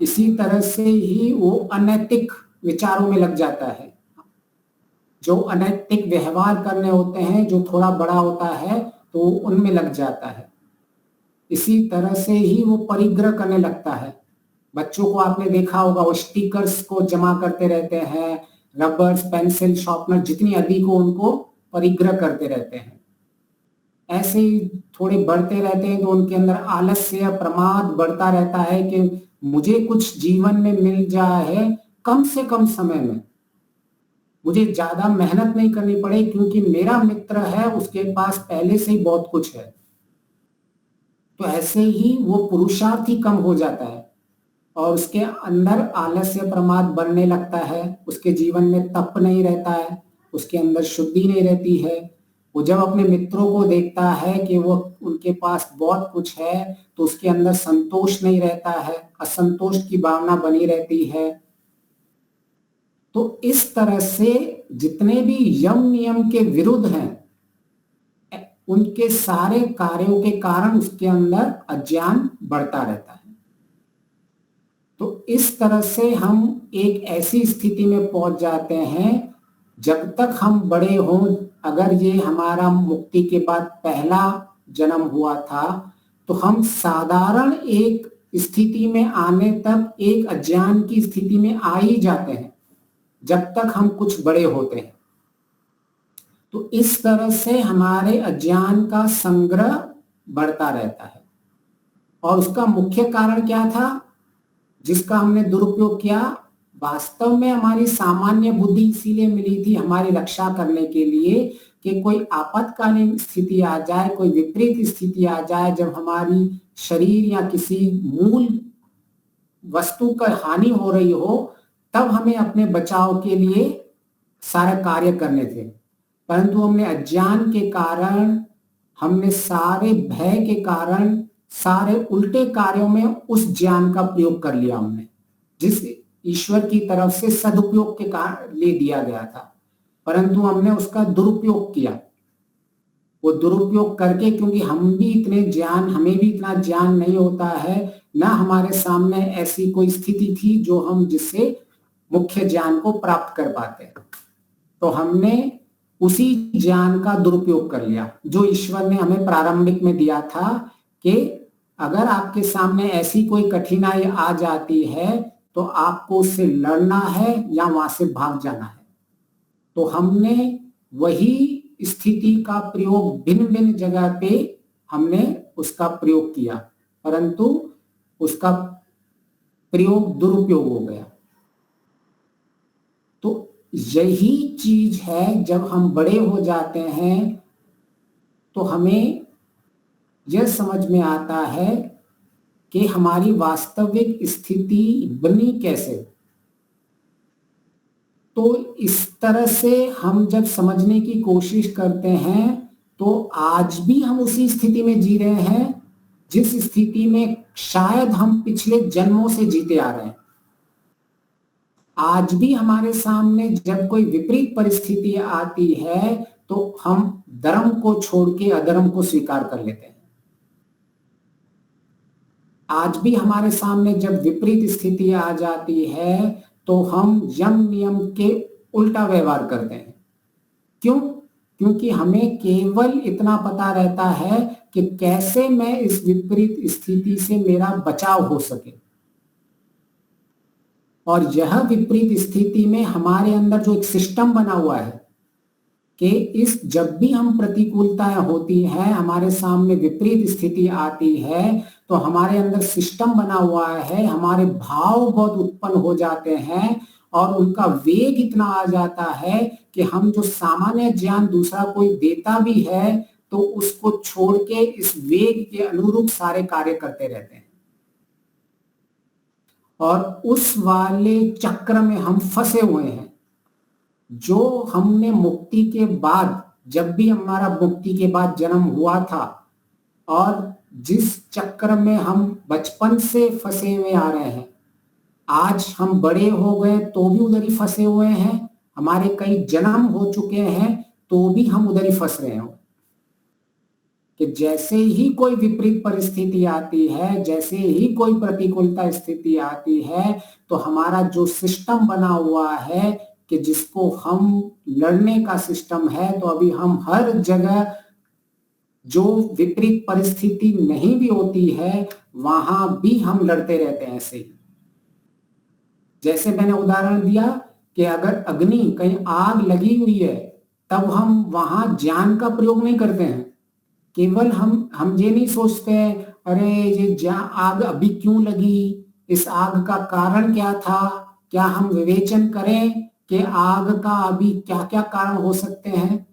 इसी तरह से ही वो अनैतिक विचारों में लग जाता है, जो अनैतिक व्यवहार करने होते हैं, जो थोड़ा बड़ा होता है तो उनमें लग जाता है। इसी तरह से ही वो परिग्रह करने लगता है। बच्चों को आपने देखा होगा, वो स्टिकर्स को जमा करते रहते हैं रबर्स, पेंसिल, शार्पनर जितनी अधिक हो उनको परिग्रह करते रहते हैं। ऐसे ही थोड़े बढ़ते रहते हैं तो उनके अंदर आलस्य, प्रमाद बढ़ता रहता है कि मुझे कुछ जीवन में मिल जाए कम से कम समय में, मुझे ज्यादा मेहनत नहीं करनी पड़े क्योंकि मेरा मित्र है, उसके पास पहले से ही बहुत कुछ है। तो ऐसे ही वो पुरुषार्थ ही कम हो जाता है और उसके अंदर आलस्य, प्रमाद बढ़ने लगता है। उसके जीवन में तप नहीं रहता है, उसके अंदर शुद्धि नहीं रहती है। वो जब अपने मित्रों को देखता है कि वो उनके पास बहुत कुछ है तो उसके अंदर संतोष नहीं रहता है, असंतोष की भावना बनी रहती है। तो इस तरह से जितने भी यम नियम के विरुद्ध हैं उनके सारे कार्यों के कारण उसके अंदर अज्ञान बढ़ता रहता है। तो इस तरह से हम एक ऐसी स्थिति में पहुंच जाते हैं जब तक हम बड़े हों, अगर ये हमारा मुक्ति के बाद पहला जन्म हुआ था तो हम साधारण एक स्थिति में आने तक एक अज्ञान की स्थिति में आ ही जाते हैं जब तक हम कुछ बड़े होते हैं। तो इस तरह से हमारे अज्ञान का संग्रह बढ़ता रहता है। और उसका मुख्य कारण क्या था जिसका हमने दुरुपयोग किया? वास्तव में हमारी सामान्य बुद्धि इसीलिए मिली थी हमारी रक्षा करने के लिए कि कोई आपातकालीन स्थिति आ जाए, कोई विपरीत स्थिति आ जाए, जब हमारी शरीर या किसी मूल वस्तु का हानि हो रही हो, तब हमें अपने बचाव के लिए सारे कार्य करने थे। परंतु हमने अज्ञान के कारण, हमने सारे भय के कारण सारे उल्टे कार्यों में उस ज्ञान का प्रयोग कर लिया हमने, जिस ईश्वर की तरफ से सदुपयोग के कारण ले दिया गया था, परंतु हमने उसका दुरुपयोग किया। वो दुरुपयोग करके, क्योंकि हमें भी इतना ज्ञान नहीं होता है, ना हमारे सामने ऐसी कोई स्थिति थी जो हम जिससे मुख्य ज्ञान को प्राप्त कर पाते, तो हमने उसी ज्ञान का दुरुपयोग कर लिया जो ईश्वर ने हमें प्रारंभिक में दिया था कि अगर आपके सामने ऐसी कोई कठिनाई आ जाती है तो आपको उससे लड़ना है या वहां से भाग जाना है। तो हमने वही स्थिति का प्रयोग भिन्न भिन्न जगह पे हमने उसका प्रयोग किया, परंतु उसका प्रयोग दुरुपयोग हो गया। तो यही चीज है, जब हम बड़े हो जाते हैं तो हमें यह समझ में आता है कि हमारी वास्तविक स्थिति बनी कैसे। तो इस तरह से हम जब समझने की कोशिश करते हैं तो आज भी हम उसी स्थिति में जी रहे हैं जिस स्थिति में शायद हम पिछले जन्मों से जीते आ रहे हैं। आज भी हमारे सामने जब कोई विपरीत परिस्थिति आती है तो हम धर्म को छोड़ के अधर्म को स्वीकार कर लेते हैं। आज भी हमारे सामने जब विपरीत स्थिति आ जाती है तो हम यम नियम के उल्टा व्यवहार करते हैं। क्यों? क्योंकि हमें केवल इतना पता रहता है कि कैसे मैं इस विपरीत स्थिति से मेरा बचाव हो सके। और यह विपरीत स्थिति में हमारे अंदर जो एक सिस्टम बना हुआ है कि जब भी हम प्रतिकूलताएं होती हैं, हमारे सामने विपरीत स्थिति आती है, तो हमारे अंदर सिस्टम बना हुआ है, हमारे भाव बहुत उत्पन्न हो जाते हैं और उनका वेग इतना आ जाता है कि हम जो सामान्य ज्ञान दूसरा कोई देता भी है तो उसको छोड़ के इस वेग के अनुरूप सारे कार्य करते रहते हैं और उस वाले चक्र में हम फंसे हुए हैं। जो हमने मुक्ति के बाद, जब भी हमारा मुक्ति के बाद जन्म हुआ था और जिस चक्र में हम बचपन से फंसे हुए आ रहे हैं, आज हम बड़े हो गए तो भी उधर ही फंसे हुए हैं, हमारे कई जन्म हो चुके हैं तो भी हम उधर ही फंस रहे हैं कि जैसे ही कोई विपरीत परिस्थिति आती है, जैसे ही कोई प्रतिकूलता स्थिति आती है, तो हमारा जो सिस्टम बना हुआ है कि जिसको हम लड़ने का सिस्टम है, तो अभी हम हर जगह जो विपरीत परिस्थिति नहीं भी होती है वहां भी हम लड़ते रहते हैं। ऐसे ही जैसे मैंने उदाहरण दिया कि अगर अग्नि कहीं आग लगी हुई है तब हम वहां ज्ञान का प्रयोग नहीं करते हैं। केवल हम ये नहीं सोचते हैं अरे ये आग अभी क्यों लगी, इस आग का कारण क्या था, क्या हम विवेचन करें कि आग का अभी क्या क्या कारण हो सकते हैं।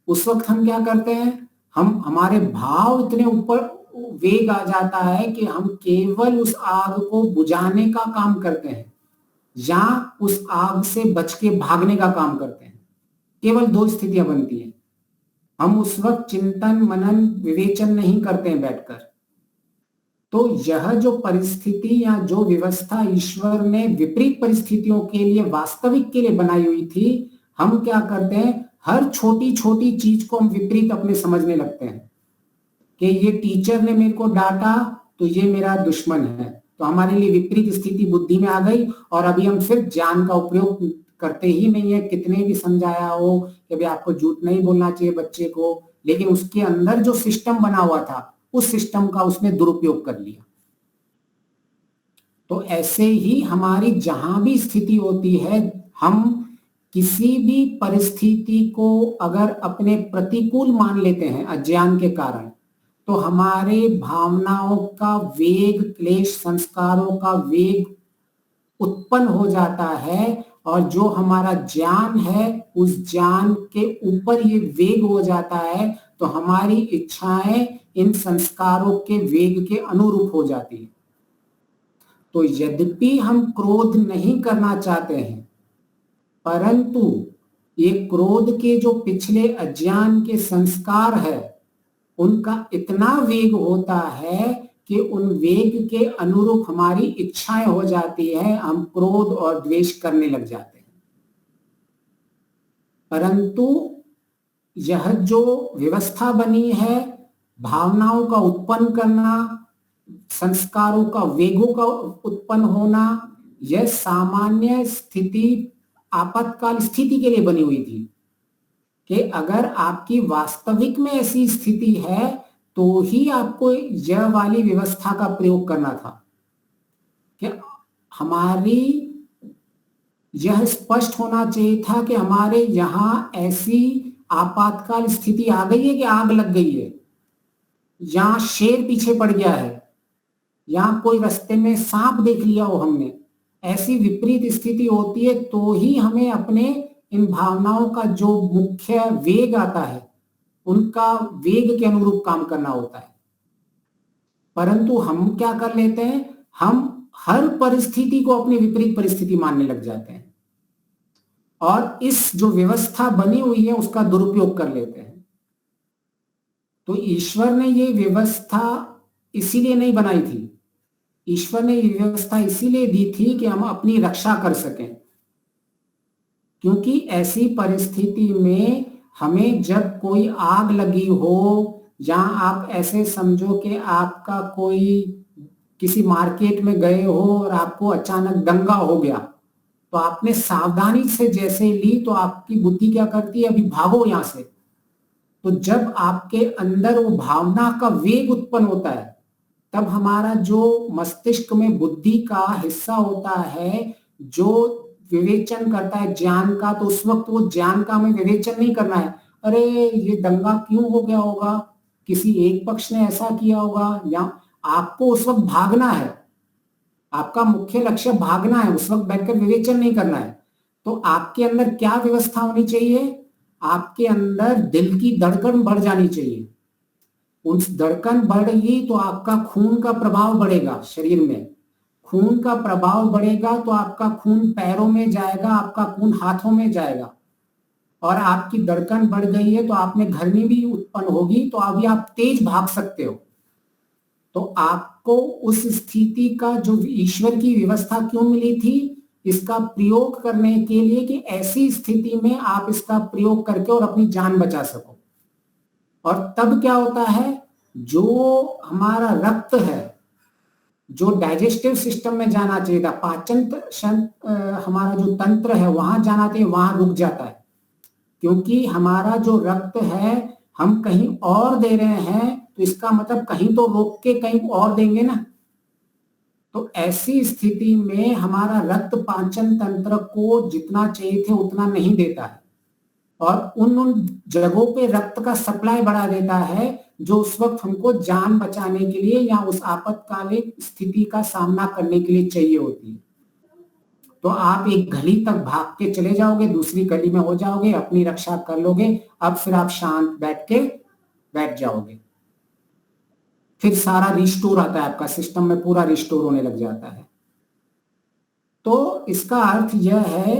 उस वक्त हम क्या करते हैं, हम हमारे भाव इतने ऊपर वेग आ जाता है कि हम केवल उस आग को बुझाने का काम करते हैं या उस आग से बच के भागने का काम करते हैं। केवल दो स्थितियां बनती हैं। हम उस वक्त चिंतन मनन विवेचन नहीं करते हैं बैठकर। तो यह जो परिस्थिति या जो व्यवस्था ईश्वर ने विपरीत परिस्थितियों के लिए वास्तविक के लिए बनाई हुई थी, हम क्या करते हैं, हर छोटी छोटी चीज को हम विपरीत अपने समझने लगते हैं कि ये टीचर ने मेरे को डांटा तो ये मेरा दुश्मन है। तो हमारे लिए विपरीत स्थिति बुद्धि में आ गई और अभी हम फिर ज्ञान का उपयोग करते ही नहीं है। कितने भी समझाया हो कि भाई आपको झूठ नहीं बोलना चाहिए बच्चे को, लेकिन उसके अंदर जो सिस्टम बना हुआ था उस सिस्टम का उसने दुरुपयोग कर लिया। तो ऐसे ही हमारी जहां भी स्थिति होती है, हम किसी भी परिस्थिति को अगर अपने प्रतिकूल मान लेते हैं अज्ञान के कारण, तो हमारे भावनाओं का वेग, क्लेश संस्कारों का वेग उत्पन्न हो जाता है और जो हमारा ज्ञान है उस ज्ञान के ऊपर ये वेग हो जाता है, तो हमारी इच्छाएं इन संस्कारों के वेग के अनुरूप हो जाती है। तो यद्यपि हम क्रोध नहीं करना चाहते हैं, परंतु ये क्रोध के जो पिछले अज्ञान के संस्कार है उनका इतना वेग होता है कि उन वेग के अनुरूप हमारी इच्छाएं हो जाती है, हम क्रोध और द्वेष करने लग जाते हैं। परंतु यह जो व्यवस्था बनी है भावनाओं का उत्पन्न करना, संस्कारों का वेगों का उत्पन्न होना, यह सामान्य स्थिति आपातकाल स्थिति के लिए बनी हुई थी कि अगर आपकी वास्तविक में ऐसी स्थिति है तो ही आपको यह वाली व्यवस्था का प्रयोग करना था। कि हमारी यह स्पष्ट होना चाहिए था कि हमारे यहां ऐसी आपातकाल स्थिति आ गई है कि आग लग गई है, यहां शेर पीछे पड़ गया है, यहां कोई रास्ते में सांप देख लिया हो हमने। ऐसी विपरीत स्थिति होती है तो ही हमें अपने इन भावनाओं का जो मुख्य वेग आता है उनका वेग के अनुरूप काम करना होता है। परंतु हम क्या कर लेते हैं, हम हर परिस्थिति को अपनी विपरीत परिस्थिति मानने लग जाते हैं और इस जो व्यवस्था बनी हुई है उसका दुरुपयोग कर लेते हैं। तो ईश्वर ने ये व्यवस्था इसीलिए नहीं बनाई थी, ईश्वर ने ये व्यवस्था इसीलिए दी थी कि हम अपनी रक्षा कर सकें। क्योंकि ऐसी परिस्थिति में हमें जब कोई आग लगी हो, जहां आप ऐसे समझो कि आपका कोई किसी मार्केट में गए हो और आपको अचानक दंगा हो गया, तो आपने सावधानी से जैसे ली तो आपकी बुद्धि क्या करती है, अभी भागो यहां से। तो जब आपके अंदर वो भावना का वेग उत्पन्न होता है तब हमारा जो मस्तिष्क में बुद्धि का हिस्सा होता है जो विवेचन करता है ज्ञान का, तो उस वक्त वो ज्ञान का हमें विवेचन नहीं करना है, अरे ये दंगा क्यों हो गया होगा, किसी एक पक्ष ने ऐसा किया होगा, या आपको उस वक्त भागना है, आपका मुख्य लक्ष्य भागना है, उस वक्त बैठकर विवेचन नहीं करना है। तो आपके अंदर क्या व्यवस्था होनी चाहिए, आपके अंदर दिल की धड़कन बढ़ जानी चाहिए। उस धड़कन बढ़ेगी तो आपका खून का प्रभाव बढ़ेगा, शरीर में खून का प्रभाव बढ़ेगा तो आपका खून पैरों में जाएगा, आपका खून हाथों में जाएगा। और आपकी धड़कन बढ़ गई है तो आप में घर्मी भी उत्पन्न होगी, तो अभी आप तेज भाग सकते हो। तो आपको उस स्थिति का जो ईश्वर की व्यवस्था क्यों मिली थी, इसका प्रयोग करने के लिए कि ऐसी स्थिति में आप इसका प्रयोग करके और अपनी जान बचा सको। और तब क्या होता है, जो हमारा रक्त है जो डाइजेस्टिव सिस्टम में जाना चाहिए था, पाचन हमारा जो तंत्र है वहां जाना चाहिए, वहां रुक जाता है। क्योंकि हमारा जो रक्त है हम कहीं और दे रहे हैं, तो इसका मतलब कहीं तो रोक के कहीं और देंगे ना। तो ऐसी स्थिति में हमारा रक्त पाचन तंत्र को जितना चाहिए थे उतना नहीं देता है और उन जगहों पे रक्त का सप्लाई बढ़ा देता है जो उस वक्त हमको जान बचाने के लिए या उस आपातकालीन स्थिति का सामना करने के लिए चाहिए होती है। तो आप एक गली तक भाग के चले जाओगे, दूसरी गली में हो जाओगे, अपनी रक्षा कर लोगे, अब फिर आप शांत बैठ जाओगे, फिर सारा रिस्टोर आता है, आपका सिस्टम में पूरा रिस्टोर होने लग जाता है। तो इसका अर्थ यह है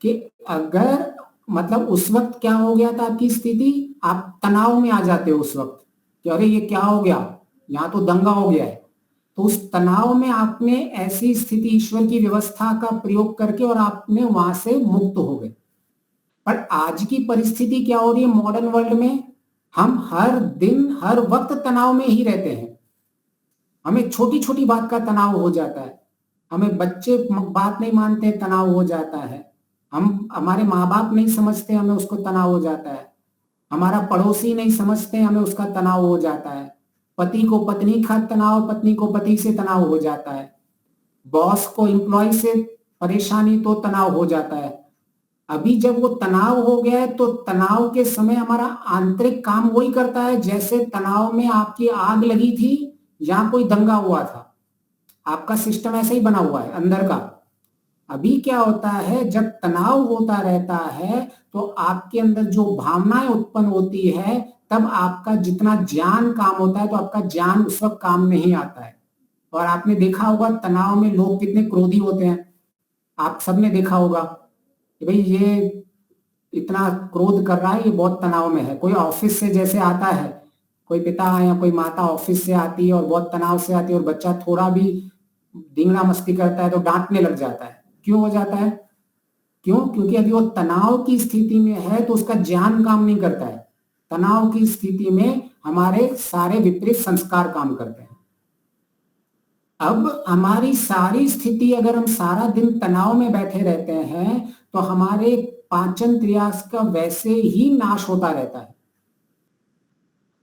कि अगर मतलब उस वक्त क्या हो गया था आपकी स्थिति, आप तनाव में आ जाते हो उस वक्त कि अरे ये क्या हो गया, यहाँ तो दंगा हो गया है। तो उस तनाव में आपने ऐसी स्थिति ईश्वर की व्यवस्था का प्रयोग करके और आपने वहां से मुक्त हो गए। पर आज की परिस्थिति क्या हो रही है मॉडर्न वर्ल्ड में, हम हर दिन हर वक्त तनाव में ही रहते हैं। हमें छोटी छोटी बात का तनाव हो जाता है, हमें बच्चे बात नहीं मानते तनाव हो जाता है, हम हमारे माँ बाप नहीं समझते हमें उसको तनाव हो जाता है, हमारा पड़ोसी नहीं समझते हमें उसका तनाव हो जाता है, पति को पत्नी का तनाव, पत्नी को पति से तनाव हो जाता है, बॉस को एम्प्लॉय से परेशानी तो तनाव हो जाता है। अभी जब वो तनाव हो गया है तो तनाव के समय हमारा आंतरिक काम वही करता है जैसे तनाव में आपकी आग लगी थी या कोई दंगा हुआ था। आपका सिस्टम ऐसे ही बना हुआ है अंदर का। अभी क्या होता है, जब तनाव होता रहता है तो आपके अंदर जो भावनाएं उत्पन्न होती है तब आपका जितना ज्ञान काम होता है तो आपका ज्ञान उस वक्त काम नहीं आता है। और आपने देखा होगा तनाव में लोग कितने क्रोधी होते हैं, आप सबने देखा होगा कि भाई ये इतना क्रोध कर रहा है, ये बहुत तनाव में है। कोई ऑफिस से जैसे आता है, कोई पिता या कोई माता ऑफिस से आती है और बहुत तनाव से आती है और बच्चा थोड़ा भी डिंगना मस्ती करता है तो डांटने लग जाता है। क्यों हो जाता है? क्यों? क्योंकि अभी वो तनाव की स्थिति में है तो उसका ज्ञान काम नहीं करता है। तनाव की स्थिति में हमारे सारे विपरीत संस्कार काम करते हैं। अब हमारी सारी स्थिति, अगर हम सारा दिन तनाव में बैठे रहते हैं तो हमारे पाचन क्रिया का वैसे ही नाश होता रहता है।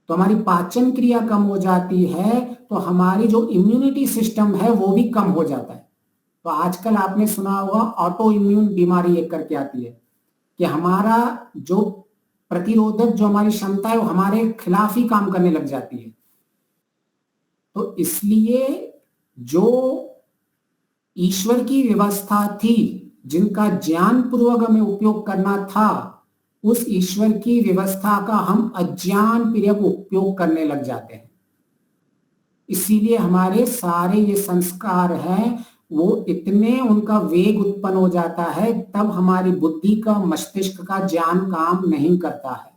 तो हमारी पाचन क्रिया कम हो जाती है तो हमारी जो इम्यूनिटी सिस्टम है वो भी कम हो जाता है। तो आजकल आपने सुना होगा ऑटो इम्यून बीमारी एक करके आती है कि हमारा जो प्रतिरोधक जो हमारी क्षमता है वो हमारे खिलाफ ही काम करने लग जाती है। तो इसलिए जो ईश्वर की व्यवस्था थी जिनका ज्ञान पूर्वक हमें उपयोग करना था, उस ईश्वर की व्यवस्था का हम अज्ञान पूर्वक उपयोग करने लग जाते हैं। इसीलिए हमारे सारे ये संस्कार हैं वो इतने उनका वेग उत्पन्न हो जाता है तब हमारी बुद्धि का, मस्तिष्क का ज्ञान काम नहीं करता है।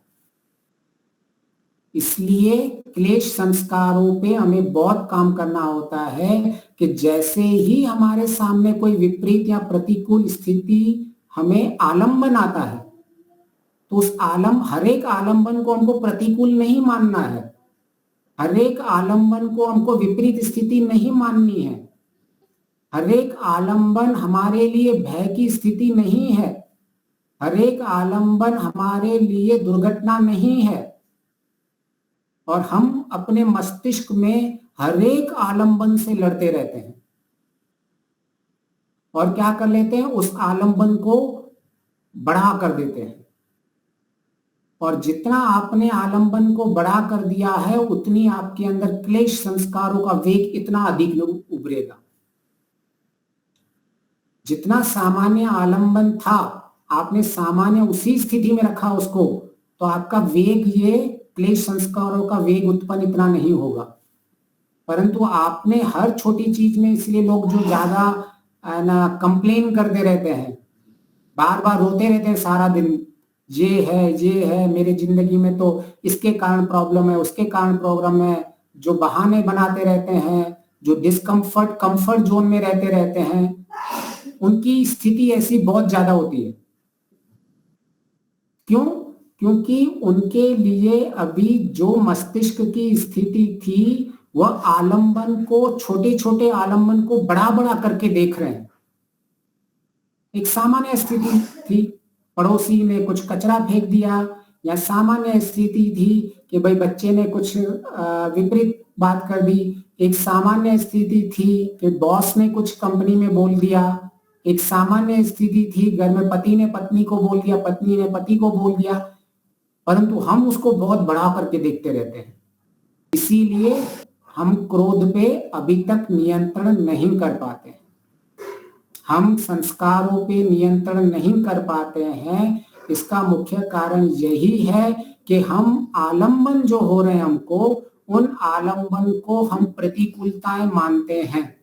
इसलिए क्लेश संस्कारों पे हमें बहुत काम करना होता है कि जैसे ही हमारे सामने कोई विपरीत या प्रतिकूल स्थिति हमें आलम्बन आता है तो उस हर एक आलम्बन को हमको प्रतिकूल नहीं मानना है, हर एक आलम्बन को हमको विपरीत स्थिति नहीं माननी है, हर एक आलम्बन हमारे लिए भय की स्थिति नहीं है, हर एक आलम्बन हमारे लिए दुर्घटना नहीं है। और हम अपने मस्तिष्क में हर एक आलम्बन से लड़ते रहते हैं और क्या कर लेते हैं, उस आलम्बन को बढ़ा कर देते हैं। और जितना आपने आलम्बन को बढ़ा कर दिया है उतनी आपके अंदर क्लेश संस्कारों का वेग इतना अधिक उभरेगा। जितना सामान्य आलम्बन था आपने सामान्य उसी स्थिति में रखा उसको, तो आपका वेग, ये क्लेश संस्कारों का वेग उत्पन्न इतना नहीं होगा। परंतु आपने हर छोटी चीज में, इसलिए लोग जो ज्यादा ना कंप्लेन करते रहते हैं, बार बार रोते रहते हैं सारा दिन, ये है मेरे जिंदगी में तो इसके कारण प्रॉब्लम है, उसके कारण प्रॉब्लम है, जो बहाने बनाते रहते हैं, जो कंफर्ट जोन में रहते हैं, उनकी स्थिति ऐसी बहुत ज्यादा होती है। क्यों? क्योंकि उनके लिए अभी जो मस्तिष्क की स्थिति थी वह आलम्बन को, छोटे छोटे आलम्बन को बड़ा करके देख रहे हैं। एक सामान्य स्थिति थी, पड़ोसी ने कुछ कचरा फेंक दिया, या सामान्य स्थिति थी कि भाई बच्चे ने कुछ विपरीत बात कर दी, एक सामान्य स्थिति थी कि बॉस ने कुछ कंपनी में बोल दिया, एक सामान्य स्थिति थी घर में पति ने पत्नी को बोल दिया, पत्नी ने पति को बोल दिया, परंतु हम उसको बहुत बड़ा करके देखते रहते हैं। इसीलिए हम क्रोध पे अभी तक नियंत्रण नहीं कर पाते, हम संस्कारों पे नियंत्रण नहीं कर पाते हैं। इसका मुख्य कारण यही है कि हम आलम्बन जो हो रहे हैं हमको, उन आलम्बन को हम प्रतिकूलताएं मानते हैं,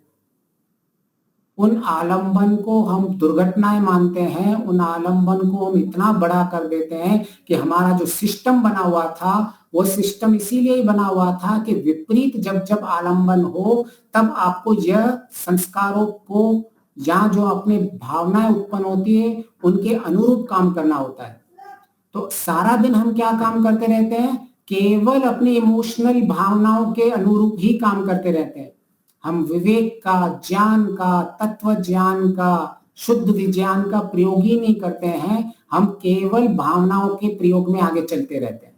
उन आलम्बन को हम दुर्घटनाएं मानते हैं, उन आलम्बन को हम इतना बड़ा कर देते हैं कि हमारा जो सिस्टम बना हुआ था वो सिस्टम इसीलिए बना हुआ था कि विपरीत जब जब आलम्बन हो तब आपको यह संस्कारों को या जो अपनी भावनाएं उत्पन्न होती है उनके अनुरूप काम करना होता है। तो सारा दिन हम क्या काम करते रहते हैं, केवल अपनी इमोशनल भावनाओं के अनुरूप ही काम करते रहते हैं। हम विवेक का, ज्ञान का, तत्व ज्ञान का, शुद्ध विज्ञान का प्रयोग ही नहीं करते हैं, हम केवल भावनाओं के प्रयोग में आगे चलते रहते हैं।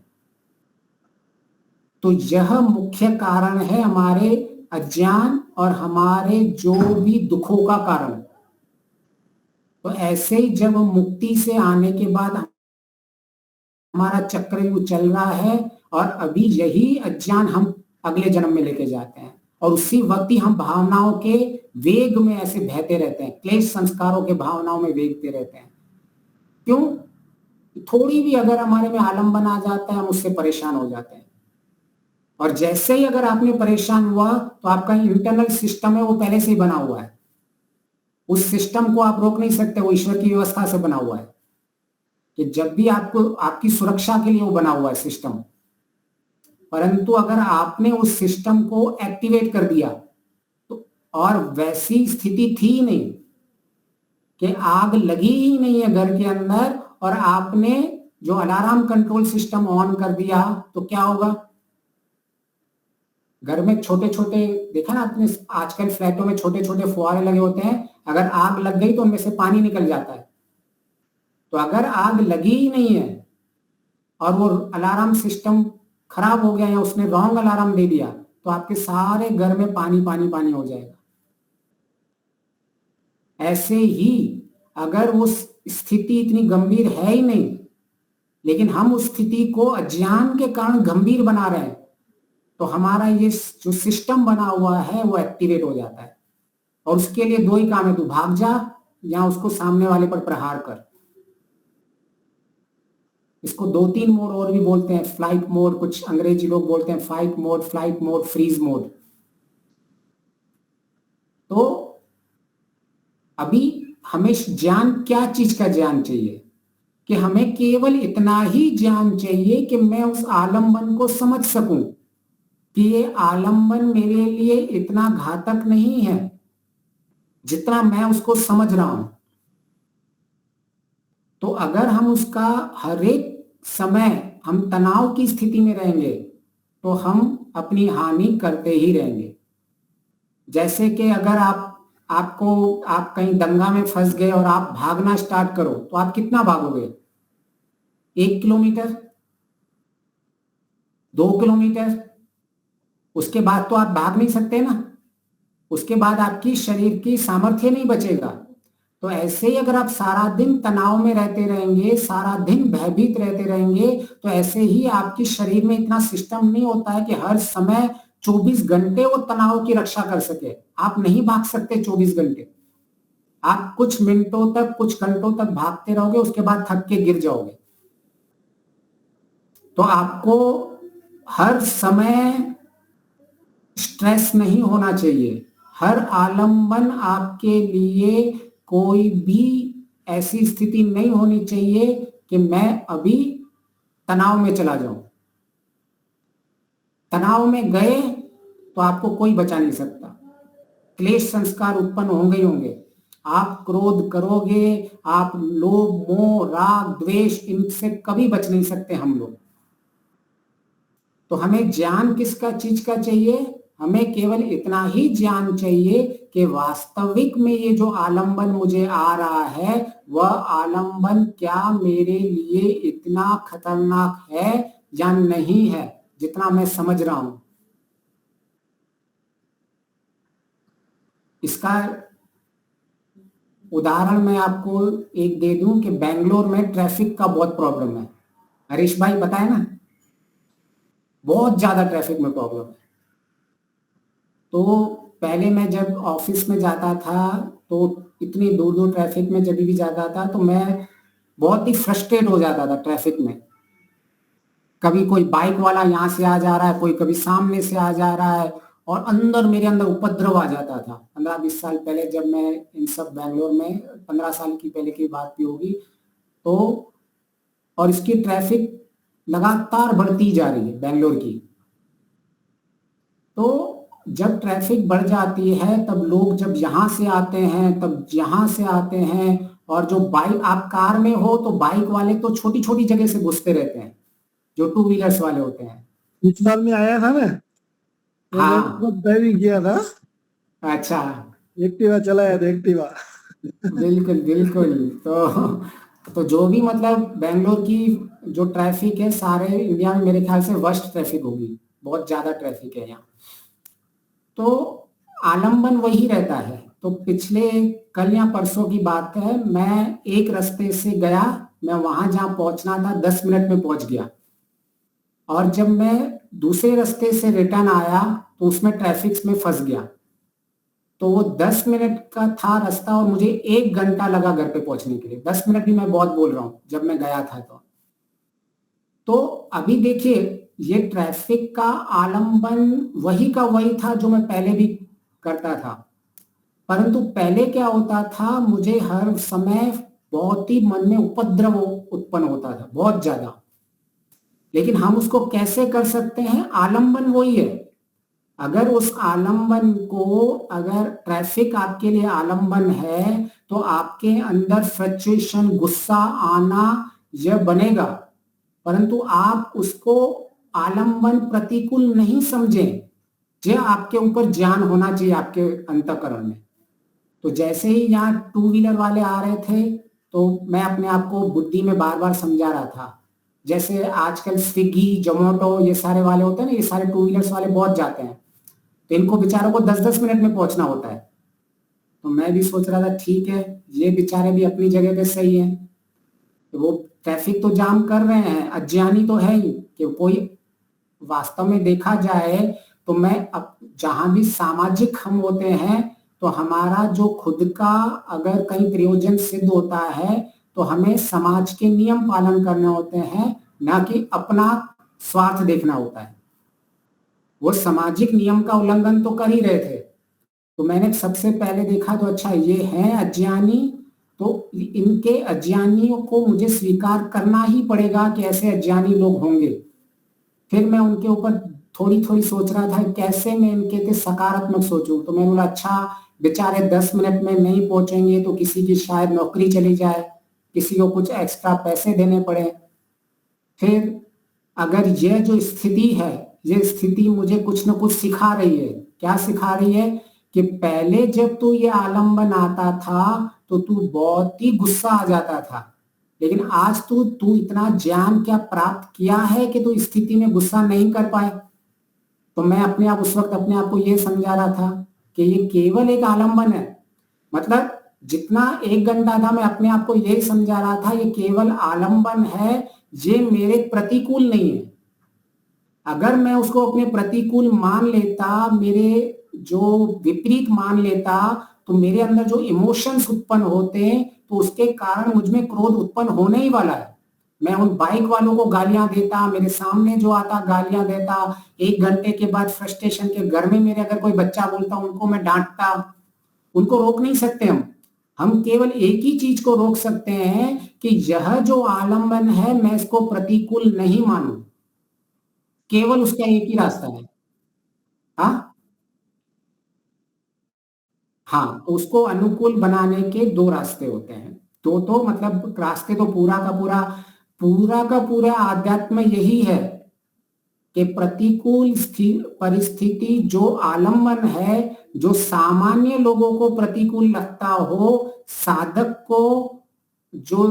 तो यह मुख्य कारण है हमारे अज्ञान और हमारे जो भी दुखों का कारण। तो ऐसे ही जब मुक्ति से आने के बाद हमारा चक्रव्यूह चल रहा है और अभी यही अज्ञान हम अगले जन्म में लेके जाते हैं और उसी वक्त ही हम भावनाओं के वेग में ऐसे बहते रहते हैं, क्लेश संस्कारों के भावनाओं में वेगते रहते हैं। क्यों? थोड़ी भी अगर हमारे में आलम्बन आ जाता है हम उससे परेशान हो जाते हैं, और जैसे ही अगर आपने परेशान हुआ तो आपका इंटरनल सिस्टम है वो पहले से ही बना हुआ है, उस सिस्टम को आप रोक नहीं सकते, वो ईश्वर की व्यवस्था से बना हुआ है कि जब भी आपको आपकी सुरक्षा के लिए वो बना हुआ है सिस्टम। परंतु अगर आपने उस सिस्टम को एक्टिवेट कर दिया तो, और वैसी स्थिति थी नहीं कि आग लगी ही नहीं है घर के अंदर और आपने जो अलार्म कंट्रोल सिस्टम ऑन कर दिया, तो क्या होगा? घर में छोटे छोटे, देखा ना आपने आजकल फ्लैटों में छोटे छोटे फुहारे लगे होते हैं, अगर आग लग गई तो उनमें से पानी निकल जाता है। तो अगर आग लगी ही नहीं है और वो अलार्म सिस्टम खराब हो गया या उसने रॉन्ग अलार्म दे दिया तो आपके सारे घर में पानी पानी पानी हो जाएगा। ऐसे ही अगर वो स्थिति इतनी गंभीर है ही नहीं, लेकिन हम उस स्थिति को अज्ञान के कारण गंभीर बना रहे हैं, तो हमारा ये जो सिस्टम बना हुआ है वो एक्टिवेट हो जाता है। और उसके लिए दो ही काम है, तू भाग जा या उसको सामने वाले पर प्रहार कर। इसको 2-3 मोड और भी बोलते हैं, फ्लाइट मोड, कुछ अंग्रेजी लोग बोलते हैं fight mode, flight mode, freeze mode. तो अभी हमें ज्ञान, क्या चीज का ज्ञान चाहिए? कि हमें केवल इतना ही ज्ञान चाहिए कि मैं उस आलम्बन को समझ सकूं कि ये आलम्बन मेरे लिए इतना घातक नहीं है जितना मैं उसको समझ रहा हूं। तो अगर हम उसका हर एक समय हम तनाव की स्थिति में रहेंगे तो हम अपनी हानि करते ही रहेंगे। जैसे कि अगर आप कहीं दंगा में फंस गए और आप भागना स्टार्ट करो तो आप कितना भागोगे? 1 किलोमीटर, 2 किलोमीटर, उसके बाद तो आप भाग नहीं सकते ना, उसके बाद आपकी शरीर की सामर्थ्य नहीं बचेगा। तो ऐसे ही अगर आप सारा दिन तनाव में रहते रहेंगे, सारा दिन भयभीत रहते रहेंगे, तो ऐसे ही आपकी शरीर में इतना सिस्टम नहीं होता है कि हर समय 24 घंटे वो तनाव की रक्षा कर सके। आप नहीं भाग सकते 24 घंटे, आप कुछ मिनटों तक, कुछ घंटों तक भागते रहोगे, उसके बाद थक के गिर जाओगे। तो आपको हर समय स्ट्रेस नहीं होना चाहिए। हर आलम्बन आपके लिए कोई भी ऐसी स्थिति नहीं होनी चाहिए कि मैं अभी तनाव में चला जाऊं। तनाव में गए तो आपको कोई बचा नहीं सकता, क्लेश संस्कार उत्पन्न होंगे ही होंगे। आप क्रोध करोगे, आप लोभ, मोह, राग, द्वेष, इनसे कभी बच नहीं सकते हम लोग। तो हमें ज्ञान किसका चीज का चाहिए? हमें केवल इतना ही ज्ञान चाहिए कि वास्तविक में ये जो आलम्बन मुझे आ रहा है वह आलम्बन क्या मेरे लिए इतना खतरनाक है या नहीं है जितना मैं समझ रहा हूं। इसका उदाहरण मैं आपको एक दे दूं कि बेंगलोर में ट्रैफिक का बहुत प्रॉब्लम है। हरीश भाई बताए ना, बहुत ज्यादा ट्रैफिक में प्रॉब्लम है। तो पहले मैं जब ऑफिस में जाता था तो इतनी दूर दूर ट्रैफिक में जब भी जाता था तो मैं बहुत ही फ्रस्ट्रेट हो जाता था ट्रैफिक में। कभी कोई बाइक वाला यहाँ से आ जा रहा है, कोई कभी सामने से आ जा रहा है, और अंदर मेरे अंदर उपद्रव आ जाता था। 15-20 साल पहले जब मैं इन सब बेंगलोर में, 15 साल की पहले की बात भी होगी तो, और इसकी ट्रैफिक लगातार बढ़ती जा रही है बेंगलोर की। तो जब ट्रैफिक बढ़ जाती है तब लोग जब यहाँ से आते हैं तब यहाँ से आते हैं, और जो बाइक, आप कार में हो तो बाइक वाले तो छोटी छोटी जगह से घुसते रहते हैं, जो 2 व्हीलर्स वाले होते हैं। इस बार में आया था ना, हाँ, ड्राइविंग किया था, अच्छा, एक्टिवा चलाया था, एक्टिवा। बिल्कुल बिल्कुल। तो जो भी मतलब बेंगलोर की जो ट्रैफिक है सारे इंडिया में मेरे ख्याल से वर्स्ट ट्रैफिक होगी, बहुत ज्यादा ट्रैफिक है यहाँ। तो आलम्बन वही रहता है। तो पिछले कल या परसों की बात है, मैं एक रास्ते से गया, मैं वहां जहां पहुंचना था 10 मिनट में पहुंच गया, और जब मैं दूसरे रास्ते से रिटर्न आया तो उसमें ट्रैफिक में फंस गया। तो वो 10 मिनट का था रास्ता और मुझे 1 घंटा लगा घर पे पहुंचने के लिए। 10 मिनट भी मैं बहुत बोल रहा हूं जब मैं गया था। तो अभी देखिए, ये ट्रैफिक का आलम्बन वही का वही था जो मैं पहले भी करता था, परंतु पहले क्या होता था, मुझे हर समय बहुत ही मन में उपद्रव उत्पन्न होता था, बहुत ज्यादा। लेकिन हम उसको कैसे कर सकते हैं? आलम्बन वही है। अगर उस आलम्बन को, अगर ट्रैफिक आपके लिए आलम्बन है तो आपके अंदर फ्रस्ट्रेशन, गुस्सा आना यह बनेगा, परंतु आप उसको आलम्बन प्रतिकूल नहीं समझें। यह आपके ऊपर ज्ञान होना चाहिए आपके अंतःकरण में। तो जैसे ही यहाँ 2 व्हीलर वाले आ रहे थे तो मैं अपने आप को बुद्धि में बार बार समझा रहा था। जैसे आजकल स्विगी, जोमेटो ये सारे वाले होते हैं ना, ये सारे 2 व्हीलर्स वाले बहुत जाते हैं, तो इनको बेचारों को 10-10 मिनट में पहुंचना होता है। तो मैं भी सोच रहा था ठीक है, ये बेचारे भी अपनी जगह पे सही है, तो वो ट्रैफिक तो जाम कर रहे हैं, अज्ञानी तो है ही कि कोई, वास्तव में देखा जाए तो मैं अब जहां भी सामाजिक हम होते हैं तो हमारा जो खुद का अगर कहीं प्रयोजन सिद्ध होता है तो हमें समाज के नियम पालन करने होते हैं, ना कि अपना स्वार्थ देखना होता है। वो सामाजिक नियम का उल्लंघन तो कर ही रहे थे, तो मैंने सबसे पहले देखा तो अच्छा ये है अज्ञानी, तो इनके अज्ञानियों को मुझे स्वीकार करना ही पड़ेगा कि ऐसे अज्ञानी लोग होंगे। फिर मैं उनके ऊपर थोड़ी थोड़ी सोच रहा था कैसे मैं इनके लिए सकारात्मक सोचूं। तो मैं बोला अच्छा, बेचारे 10 मिनट में नहीं पहुंचेंगे तो किसी की शायद नौकरी चली जाए, किसी को कुछ एक्स्ट्रा पैसे देने पड़े। फिर अगर यह जो स्थिति है, ये स्थिति मुझे कुछ न कुछ सिखा रही है। क्या सिखा रही है? कि पहले जब तू ये आलम्बन आता था तो तू बहुत ही गुस्सा आ जाता था, लेकिन आज तू इतना ज्ञान क्या प्राप्त किया है कि तू स्थिति में गुस्सा नहीं कर पाए। तो मैं अपने आप उस वक्त अपने आप को ये समझा रहा था कि ये केवल एक आलम्बन है। मतलब जितना 1 घंटा था मैं अपने आप को यही समझा रहा था ये केवल आलम्बन है, ये मेरे प्रतिकूल नहीं है। अगर मैं उसको अपने प्रतिकूल मान लेता, मेरे जो विपरीत मान लेता, तो मेरे अंदर जो इमोशंस उत्पन्न होते तो उसके कारण मुझ में क्रोध उत्पन्न होने ही वाला है। मैं उन बाइक वालों को गालियां देता, मेरे सामने जो आता गालियां देता, 1 घंटे के बाद फ्रस्ट्रेशन के घर में मेरे अगर कोई बच्चा बोलता उनको मैं डांटता। उनको रोक नहीं सकते हम केवल एक ही चीज को रोक सकते हैं कि यह जो आलम्बन है मैं इसको प्रतिकूल नहीं मानूं। केवल उसका एक ही रास्ता है। हाँ, तो उसको अनुकूल बनाने के 2 रास्ते होते हैं। तो मतलब रास्ते तो पूरा का पूरा आध्यात्म यही है कि प्रतिकूल परिस्थिति जो आलम्बन है, जो सामान्य लोगों को प्रतिकूल लगता हो, साधक को, जो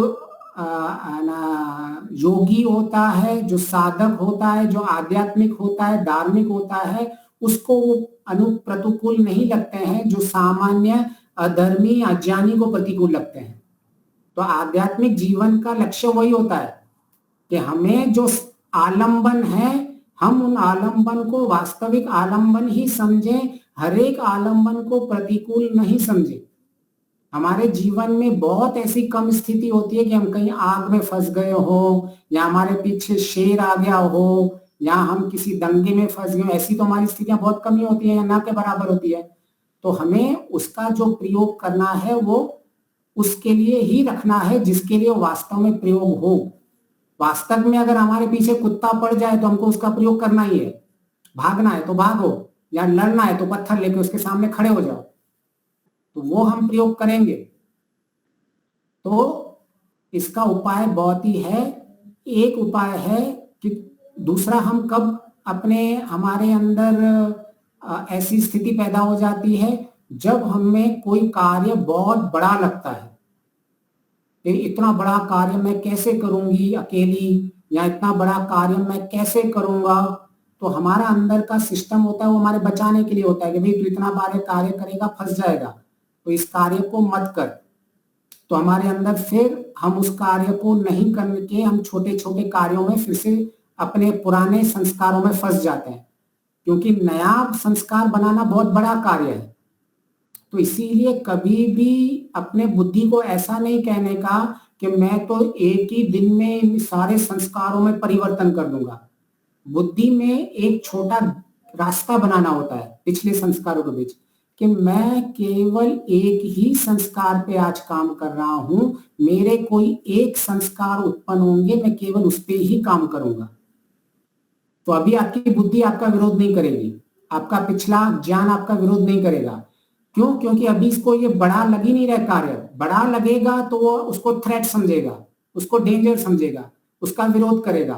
योगी होता है, जो साधक होता है, जो आध्यात्मिक होता है, धार्मिक होता है, उसको वो प्रतिकूल नहीं लगते हैं जो सामान्य अधर्मी अज्ञानी को प्रतिकूल लगते हैं। तो आध्यात्मिक जीवन का लक्ष्य वही होता है कि हमें जो आलंबन है हम उन आलंबन को वास्तविक आलंबन ही समझें, हर एक आलंबन को प्रतिकूल नहीं समझें। हमारे जीवन में बहुत ऐसी कम स्थिति होती है कि हम कहीं आग में फंस गए हो, या हमारे पीछे शेर आ गया हो, या हम किसी दंगे में फंस गए, ऐसी तो हमारी स्थितियां बहुत कम ही होती है या ना के बराबर होती है। तो हमें उसका जो प्रयोग करना है वो उसके लिए ही रखना है जिसके लिए वास्तव में प्रयोग हो। वास्तव में अगर हमारे पीछे कुत्ता पड़ जाए तो हमको उसका प्रयोग करना ही है। भागना है तो भागो, या लड़ना है तो पत्थर लेके उसके सामने खड़े हो जाओ, तो वो हम प्रयोग करेंगे। तो इसका उपाय बहुत ही है। एक उपाय है कि दूसरा, हम कब अपने हमारे अंदर ऐसी स्थिति पैदा हो जाती है जब हमें कोई कार्य बहुत बड़ा लगता है, इतना बड़ा कार्य मैं कैसे करूंगी अकेली, या इतना बड़ा कार्य मैं कैसे करूंगा। तो हमारा अंदर का सिस्टम होता है वो हमारे बचाने के लिए होता है कि भाई तू इतना बड़ा कार्य करेगा फंस जाएगा, तो इस कार्य को मत कर। तो हमारे अंदर फिर हम उस कार्य को नहीं करके हम छोटे छोटे कार्यों में फिर से अपने पुराने संस्कारों में फंस जाते हैं, क्योंकि नया संस्कार बनाना बहुत बड़ा कार्य है। तो इसीलिए कभी भी अपने बुद्धि को ऐसा नहीं कहने का कि मैं तो एक ही दिन में इन सारे संस्कारों में परिवर्तन कर दूंगा। बुद्धि में एक छोटा रास्ता बनाना होता है पिछले संस्कारों के बीच, कि मैं केवल एक ही संस्कार पे आज काम कर रहा हूं, मेरे कोई एक संस्कार उत्पन्न होंगे, मैं केवल उस पे ही काम करूंगा। तो अभी आपकी बुद्धि आपका विरोध नहीं करेगी, आपका पिछला ज्ञान आपका विरोध नहीं करेगा। क्यों? क्योंकि अभी इसको ये बड़ा लग ही नहीं रहा कार्य। बड़ा लगेगा तो वो उसको थ्रेट समझेगा, उसको डेंजर समझेगा, उसका विरोध करेगा।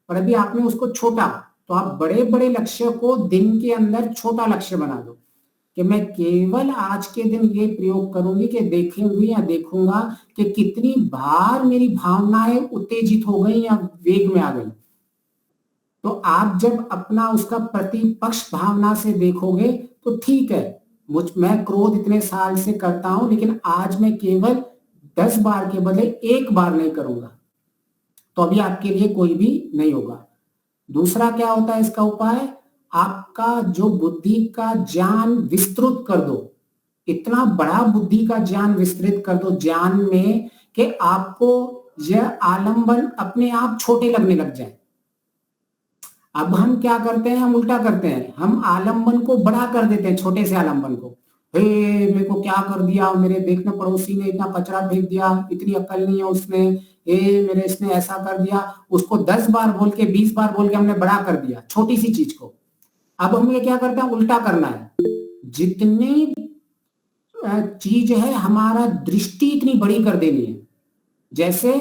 पर अभी आपने उसको छोटा, तो आप बड़े बड़े लक्ष्य को दिन के अंदर छोटा लक्ष्य बना दो कि मैं केवल आज के दिन ये प्रयोग करूंगी कि देखेंगी या देखूंगा कि कितनी बार मेरी भावनाएं उत्तेजित हो गई या वेग में आ गई। तो आप जब अपना उसका प्रतिपक्ष भावना से देखोगे तो ठीक है, मैं क्रोध इतने साल से करता हूं, लेकिन आज मैं केवल 10 बार के बदले 1 बार नहीं करूंगा, तो अभी आपके लिए कोई भी नहीं होगा। दूसरा क्या होता है इसका उपाय? आपका जो बुद्धि का ज्ञान विस्तृत कर दो, इतना बड़ा बुद्धि का ज्ञान विस्तृत कर दो ज्ञान में कि आपको यह आलंबन अपने आप छोटे लगने लग जाए। अब हम क्या करते हैं, हम उल्टा करते हैं, हम आलंबन को बड़ा कर देते हैं, छोटे से आलंबन को। हे मेरे को क्या कर दिया, मेरे देखने पड़ोसी ने इतना कचरा फेंक दिया, इतनी अक्ल नहीं है उसने, मेरे इसने ऐसा कर दिया। उसको 10 बार बोल के 20 बार बोल के हमने बड़ा कर दिया छोटी सी चीज को। अब हम ये क्या करते हैं, उल्टा करना है। जितनी चीज है हमारा दृष्टि इतनी बड़ी कर देनी है, जैसे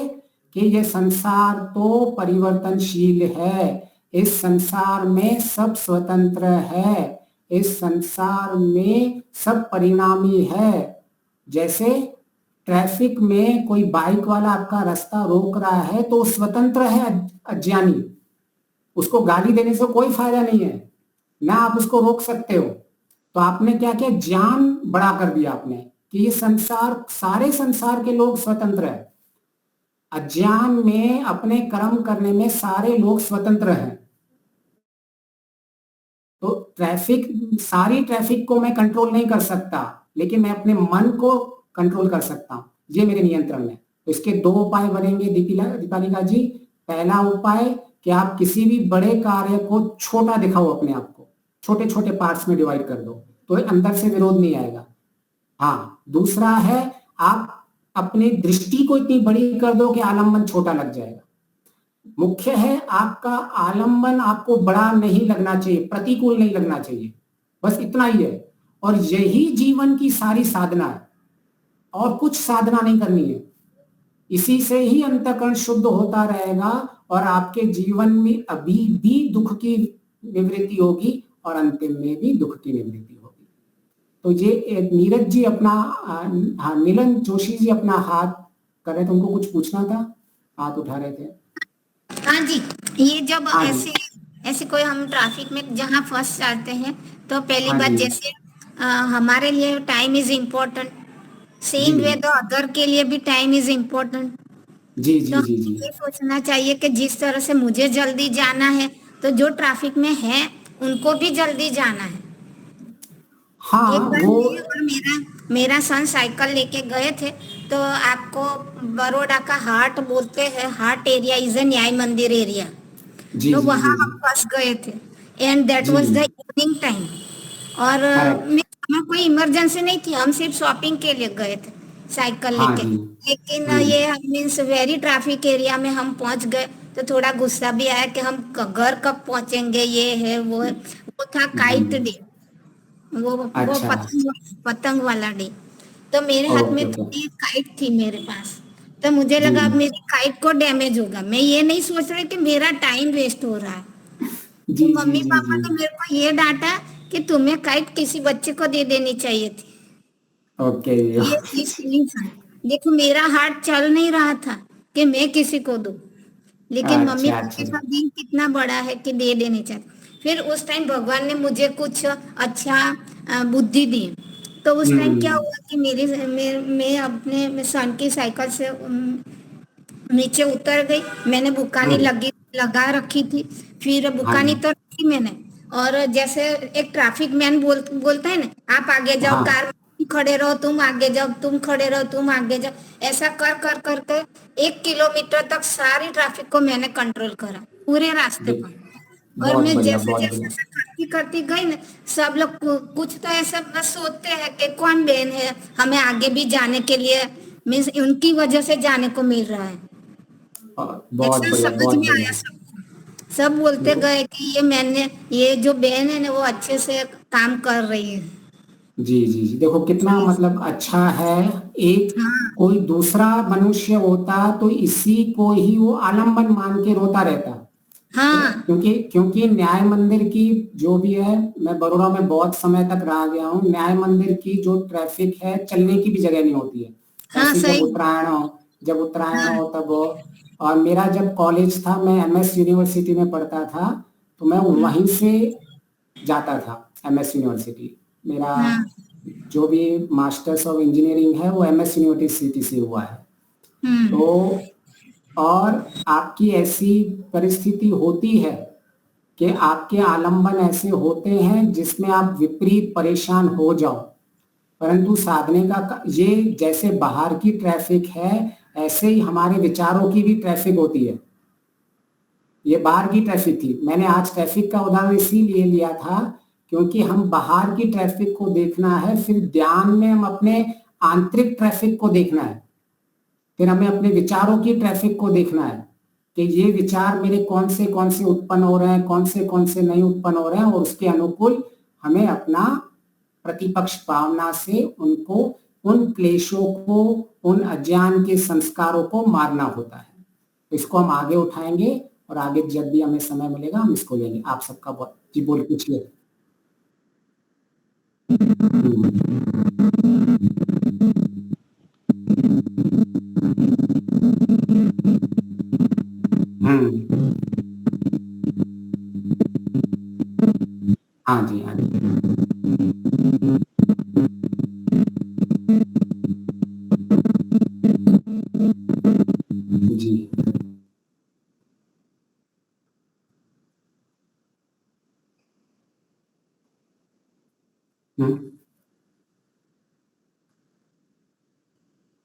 कि ये संसार तो परिवर्तनशील है, इस संसार में सब स्वतंत्र है, इस संसार में सब परिणामी है। जैसे ट्रैफिक में कोई बाइक वाला आपका रास्ता रोक रहा है तो स्वतंत्र है अज्ञानी, उसको गाली देने से कोई फायदा नहीं है, ना आप उसको रोक सकते हो। तो आपने क्या किया, ज्ञान बड़ा कर दिया आपने कि ये संसार, सारे संसार के लोग स्वतंत्र है। अज्ञान में अपने कर्म करने में सारे लोग स्वतंत्र हैं। तो सारी ट्रैफिक को मैं कंट्रोल नहीं कर सकता, लेकिन मैं अपने मन को कंट्रोल कर सकता हूं, ये मेरे नियंत्रण में। तो इसके 2 उपाय बनेंगे दीपालिका जी। पहला उपाय कि आप किसी भी बड़े कार्य को छोटा दिखाओ, अपने आप को छोटे छोटे पार्ट्स में डिवाइड कर दो, तो अंदर से विरोध नहीं आएगा। हाँ, दूसरा है आप अपनी दृष्टि को इतनी बड़ी कर दो कि आलंबन छोटा लग जाएगा। मुख्य है आपका आलंबन आपको बड़ा नहीं लगना चाहिए, प्रतिकूल नहीं लगना चाहिए, बस इतना ही है। और यही जीवन की सारी साधना है, और कुछ साधना नहीं करनी है। इसी से ही अंतःकरण शुद्ध होता रहेगा और आपके जीवन में अभी भी दुख की निवृत्ति होगी और अंतिम में भी दुख की निवृत्ति होगी। तो ये नीरज जी अपना, हाँ नीलन जोशी जी अपना हाथ कर रहे थे, उनको कुछ पूछना था, हाथ उठा रहे थे। हाँ जी, ये जब ऐसे कोई हम ट्रैफिक में जहाँ फंस जाते हैं तो पहली हाँ बात जी जैसे हमारे लिए टाइम इज इम्पोर्टेंट, जी सेम वे द अदर के लिए भी टाइम इज इम्पोर्टेंट। जी तो जी जी जी। हमें ये सोचना चाहिए कि जिस तरह से मुझे जल्दी जाना है तो जो ट्रैफिक में है उनको भी जल्दी जाना है। एक हाँ बार वो मैं और मेरा मेरा सन साइकिल लेके गए थे, तो आपको बड़ौदा का हाट बोलते हैं, हाट एरिया इज ए न्याय मंदिर एरिया। जी तो जी वहाँ जी जी हम फंस गए थे एंड दैट जी वाज द इवनिंग टाइम। और करेक्ट। हमें कोई इमरजेंसी नहीं थी, हम सिर्फ शॉपिंग के लिए गए थे साइकिल हाँ लेके। जी। लेकिन हम्म ये मीन्स वेरी ट्रैफिक एरिया में हम पहुंच गए, तो थोड़ा गुस्सा भी आया कि हम घर कब पहुंचेंगे, ये है वो है। वो था जी। काइट डे, वो अच्छा। पतंग वाला डे। तो मेरे हाथ में ओके ओके। एक काइट थी मेरे पास। तो मुझे जी लगा अब मेरी काइट को डैमेज होगा, मैं ये नहीं सोच रही कि मेरा टाइम वेस्ट हो रहा है। तो जी जी मम्मी जी पापा जी। ने मेरे को ये डांटा कि तुम्हें काइट किसी बच्चे को दे देनी चाहिए थी। ओके। ये फीलिंग था। देखो मेरा हार्ट चल नहीं रहा था कि मैं किसी को दूं, लेकिन मम्मी अच्छा पापा अच्छा। का दिल कितना बड़ा है कि दे देने चाहते। फिर उस टाइम भगवान ने मुझे कुछ अच्छा बुद्धि दी। तो उस टाइम क्या हम्म। हुआ कि मैं अपने सन की साइकिल से नीचे उतर गई। मैंने बुकानी हम्म। लगा रखी थी। फिर हाँ बुकानी जी। तो रखी मैंने। और जैसे एक ट्रैफिक मैन बोलता है ना, आप आगे जाओ, हाँ। कार में तुम खड़े रहो, तुम आगे जाओ, तुम खड़े रहो, तुम आगे जाओ। ऐसा कर कर कर कर 1 किलोमीटर तक सारी ट्रैफिक को मैंने कंट्रोल करा पूरे रास्ते देख, पर। और बहुत मैं बढ़िया जैसे बहुत जैसे बढ़िया। ऐसा करती करती गई ना, सब लोग कुछ तो ऐसा बस सोचते हैं कि कौन बहन है, हमें आगे भी जाने के लिए मीन्स उनकी वजह से जाने को मिल रहा है। बहुत ऐसा बढ़िया समझ बहुत में आया बढ़िया। सबको। सब बोलते देखो गए कि ये जो बहन है ना वो अच्छे से काम कर रही है। जी जी जी, देखो कितना मतलब अच्छा है। एक हाँ कोई दूसरा मनुष्य होता तो इसी को ही वो आलम्बन मान के रोता रहता। हाँ क्योंकि क्योंकि न्याय मंदिर की जो भी है, मैं बड़ौदा में बहुत समय तक रह गया हूँ, न्याय मंदिर की जो ट्रैफिक है चलने की भी जगह नहीं होती है। हाँ ऐसे सही। जब उत्तरायण हाँ हो तब हो। और मेरा जब कॉलेज था, मैं एमएस यूनिवर्सिटी में पढ़ता था, तो मैं हम्म, वहीं से जाता था एमएस यूनिवर्सिटी। मेरा हाँ जो भी मास्टर्स ऑफ इंजीनियरिंग है वो एमएस यूनिवर्सिटी से हुआ है। हम्म, तो और आपकी ऐसी परिस्थिति होती है कि आपके आलंबन ऐसे होते हैं जिसमें आप विपरीत परेशान हो जाओ, परंतु साधने का ये जैसे बाहर की ट्रैफिक है, ऐसे ही हमारे विचारों की भी ट्रैफिक होती है। ये बाहर की ट्रैफिक थी, मैंने आज ट्रैफिक का उदाहरण इसीलिए लिया था क्योंकि हम बाहर की ट्रैफिक को देखना है, फिर ध्यान में हम अपने आंतरिक ट्रैफिक को देखना है, फिर हमें अपने विचारों की ट्रैफिक को देखना है कि ये विचार मेरे कौन से उत्पन्न हो रहे हैं, कौन से नहीं उत्पन्न हो रहे हैं, और उसके अनुकूल हमें अपना प्रतिपक्ष भावना से उनको, उन क्लेशों को, उन अज्ञान के संस्कारों को मारना होता है। इसको हम आगे उठाएंगे और आगे जब भी हमें समय मिलेगा हम इसको लेंगे। आप सबका बहुत जी बोल पूछिए। हम्म। हाँ जी हाँ जी। जी।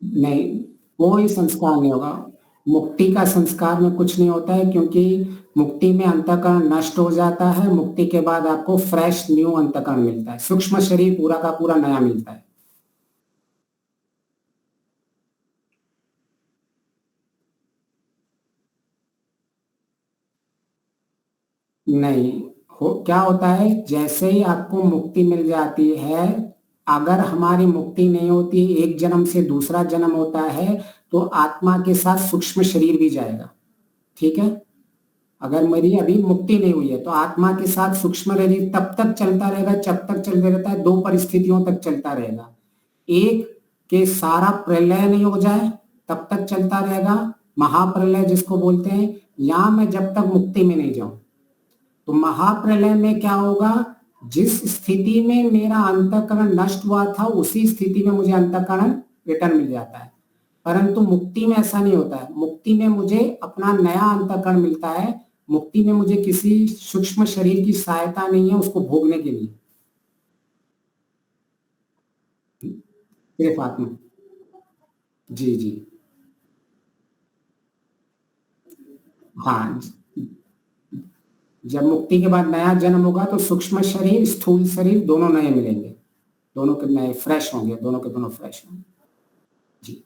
नहीं, कोई संस्कार नहीं होगा। मुक्ति का संस्कार में कुछ नहीं होता है, क्योंकि मुक्ति में अंतःकरण नष्ट हो जाता है। मुक्ति के बाद आपको फ्रेश न्यू अंतःकरण मिलता है, सूक्ष्म शरीर पूरा का पूरा नया मिलता है। नहीं, क्या होता है, जैसे ही आपको मुक्ति मिल जाती है, अगर हमारी मुक्ति नहीं होती, एक जन्म से दूसरा जन्म होता है, तो आत्मा के साथ सूक्ष्म शरीर भी जाएगा। ठीक है, अगर मेरी अभी मुक्ति नहीं हुई है तो आत्मा के साथ सूक्ष्म शरीर तब तक चलता रहेगा जब तक चलते रहता है, दो परिस्थितियों तक चलता रहेगा। एक के सारा प्रलय नहीं हो जाए तब तक चलता रहेगा, महाप्रलय जिसको बोलते हैं, या मैं जब तक मुक्ति में नहीं जाऊं। तो महाप्रलय में क्या होगा, जिस स्थिति में मेरा अंतःकरण नष्ट हुआ था उसी स्थिति में मुझे अंतःकरण रिटर्न मिल जाता है। परंतु मुक्ति में ऐसा नहीं होता है। मुक्ति में मुझे अपना नया अंतःकरण मिलता है। मुक्ति में मुझे किसी सूक्ष्म शरीर की सहायता नहीं है उसको भोगने के लिए, सिर्फ आत्मा। जी जी हाँ, जब मुक्ति के बाद नया जन्म होगा तो सूक्ष्म शरीर स्थूल शरीर दोनों नए मिलेंगे, दोनों के नए फ्रेश होंगे, दोनों के दोनों फ्रेश होंगे। जी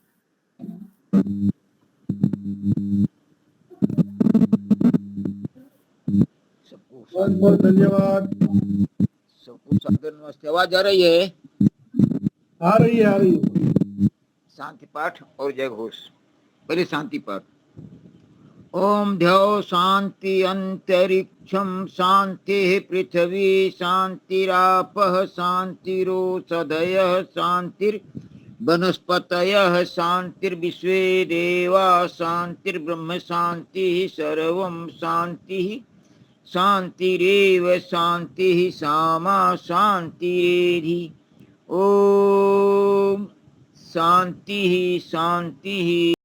बहुत बहुत धन्यवाद। सबको सादर नमस्ते। आवाज आ रही है? आ रही है, आ रही है। शांति पाठ और जय घोष। पहले शांति पाठ। ओम ध्यो शांति अंतरिक्षम शांति पृथ्वी शांतिरापः शांतिरोषधयः शांतिर वनस्पतयः शांतिर्विश्वे देवा शांतिर्ब्रह्म शांति सर्वं शांति शांतिरेव शांति सामा शांतिरेधि। ओम शांति शांति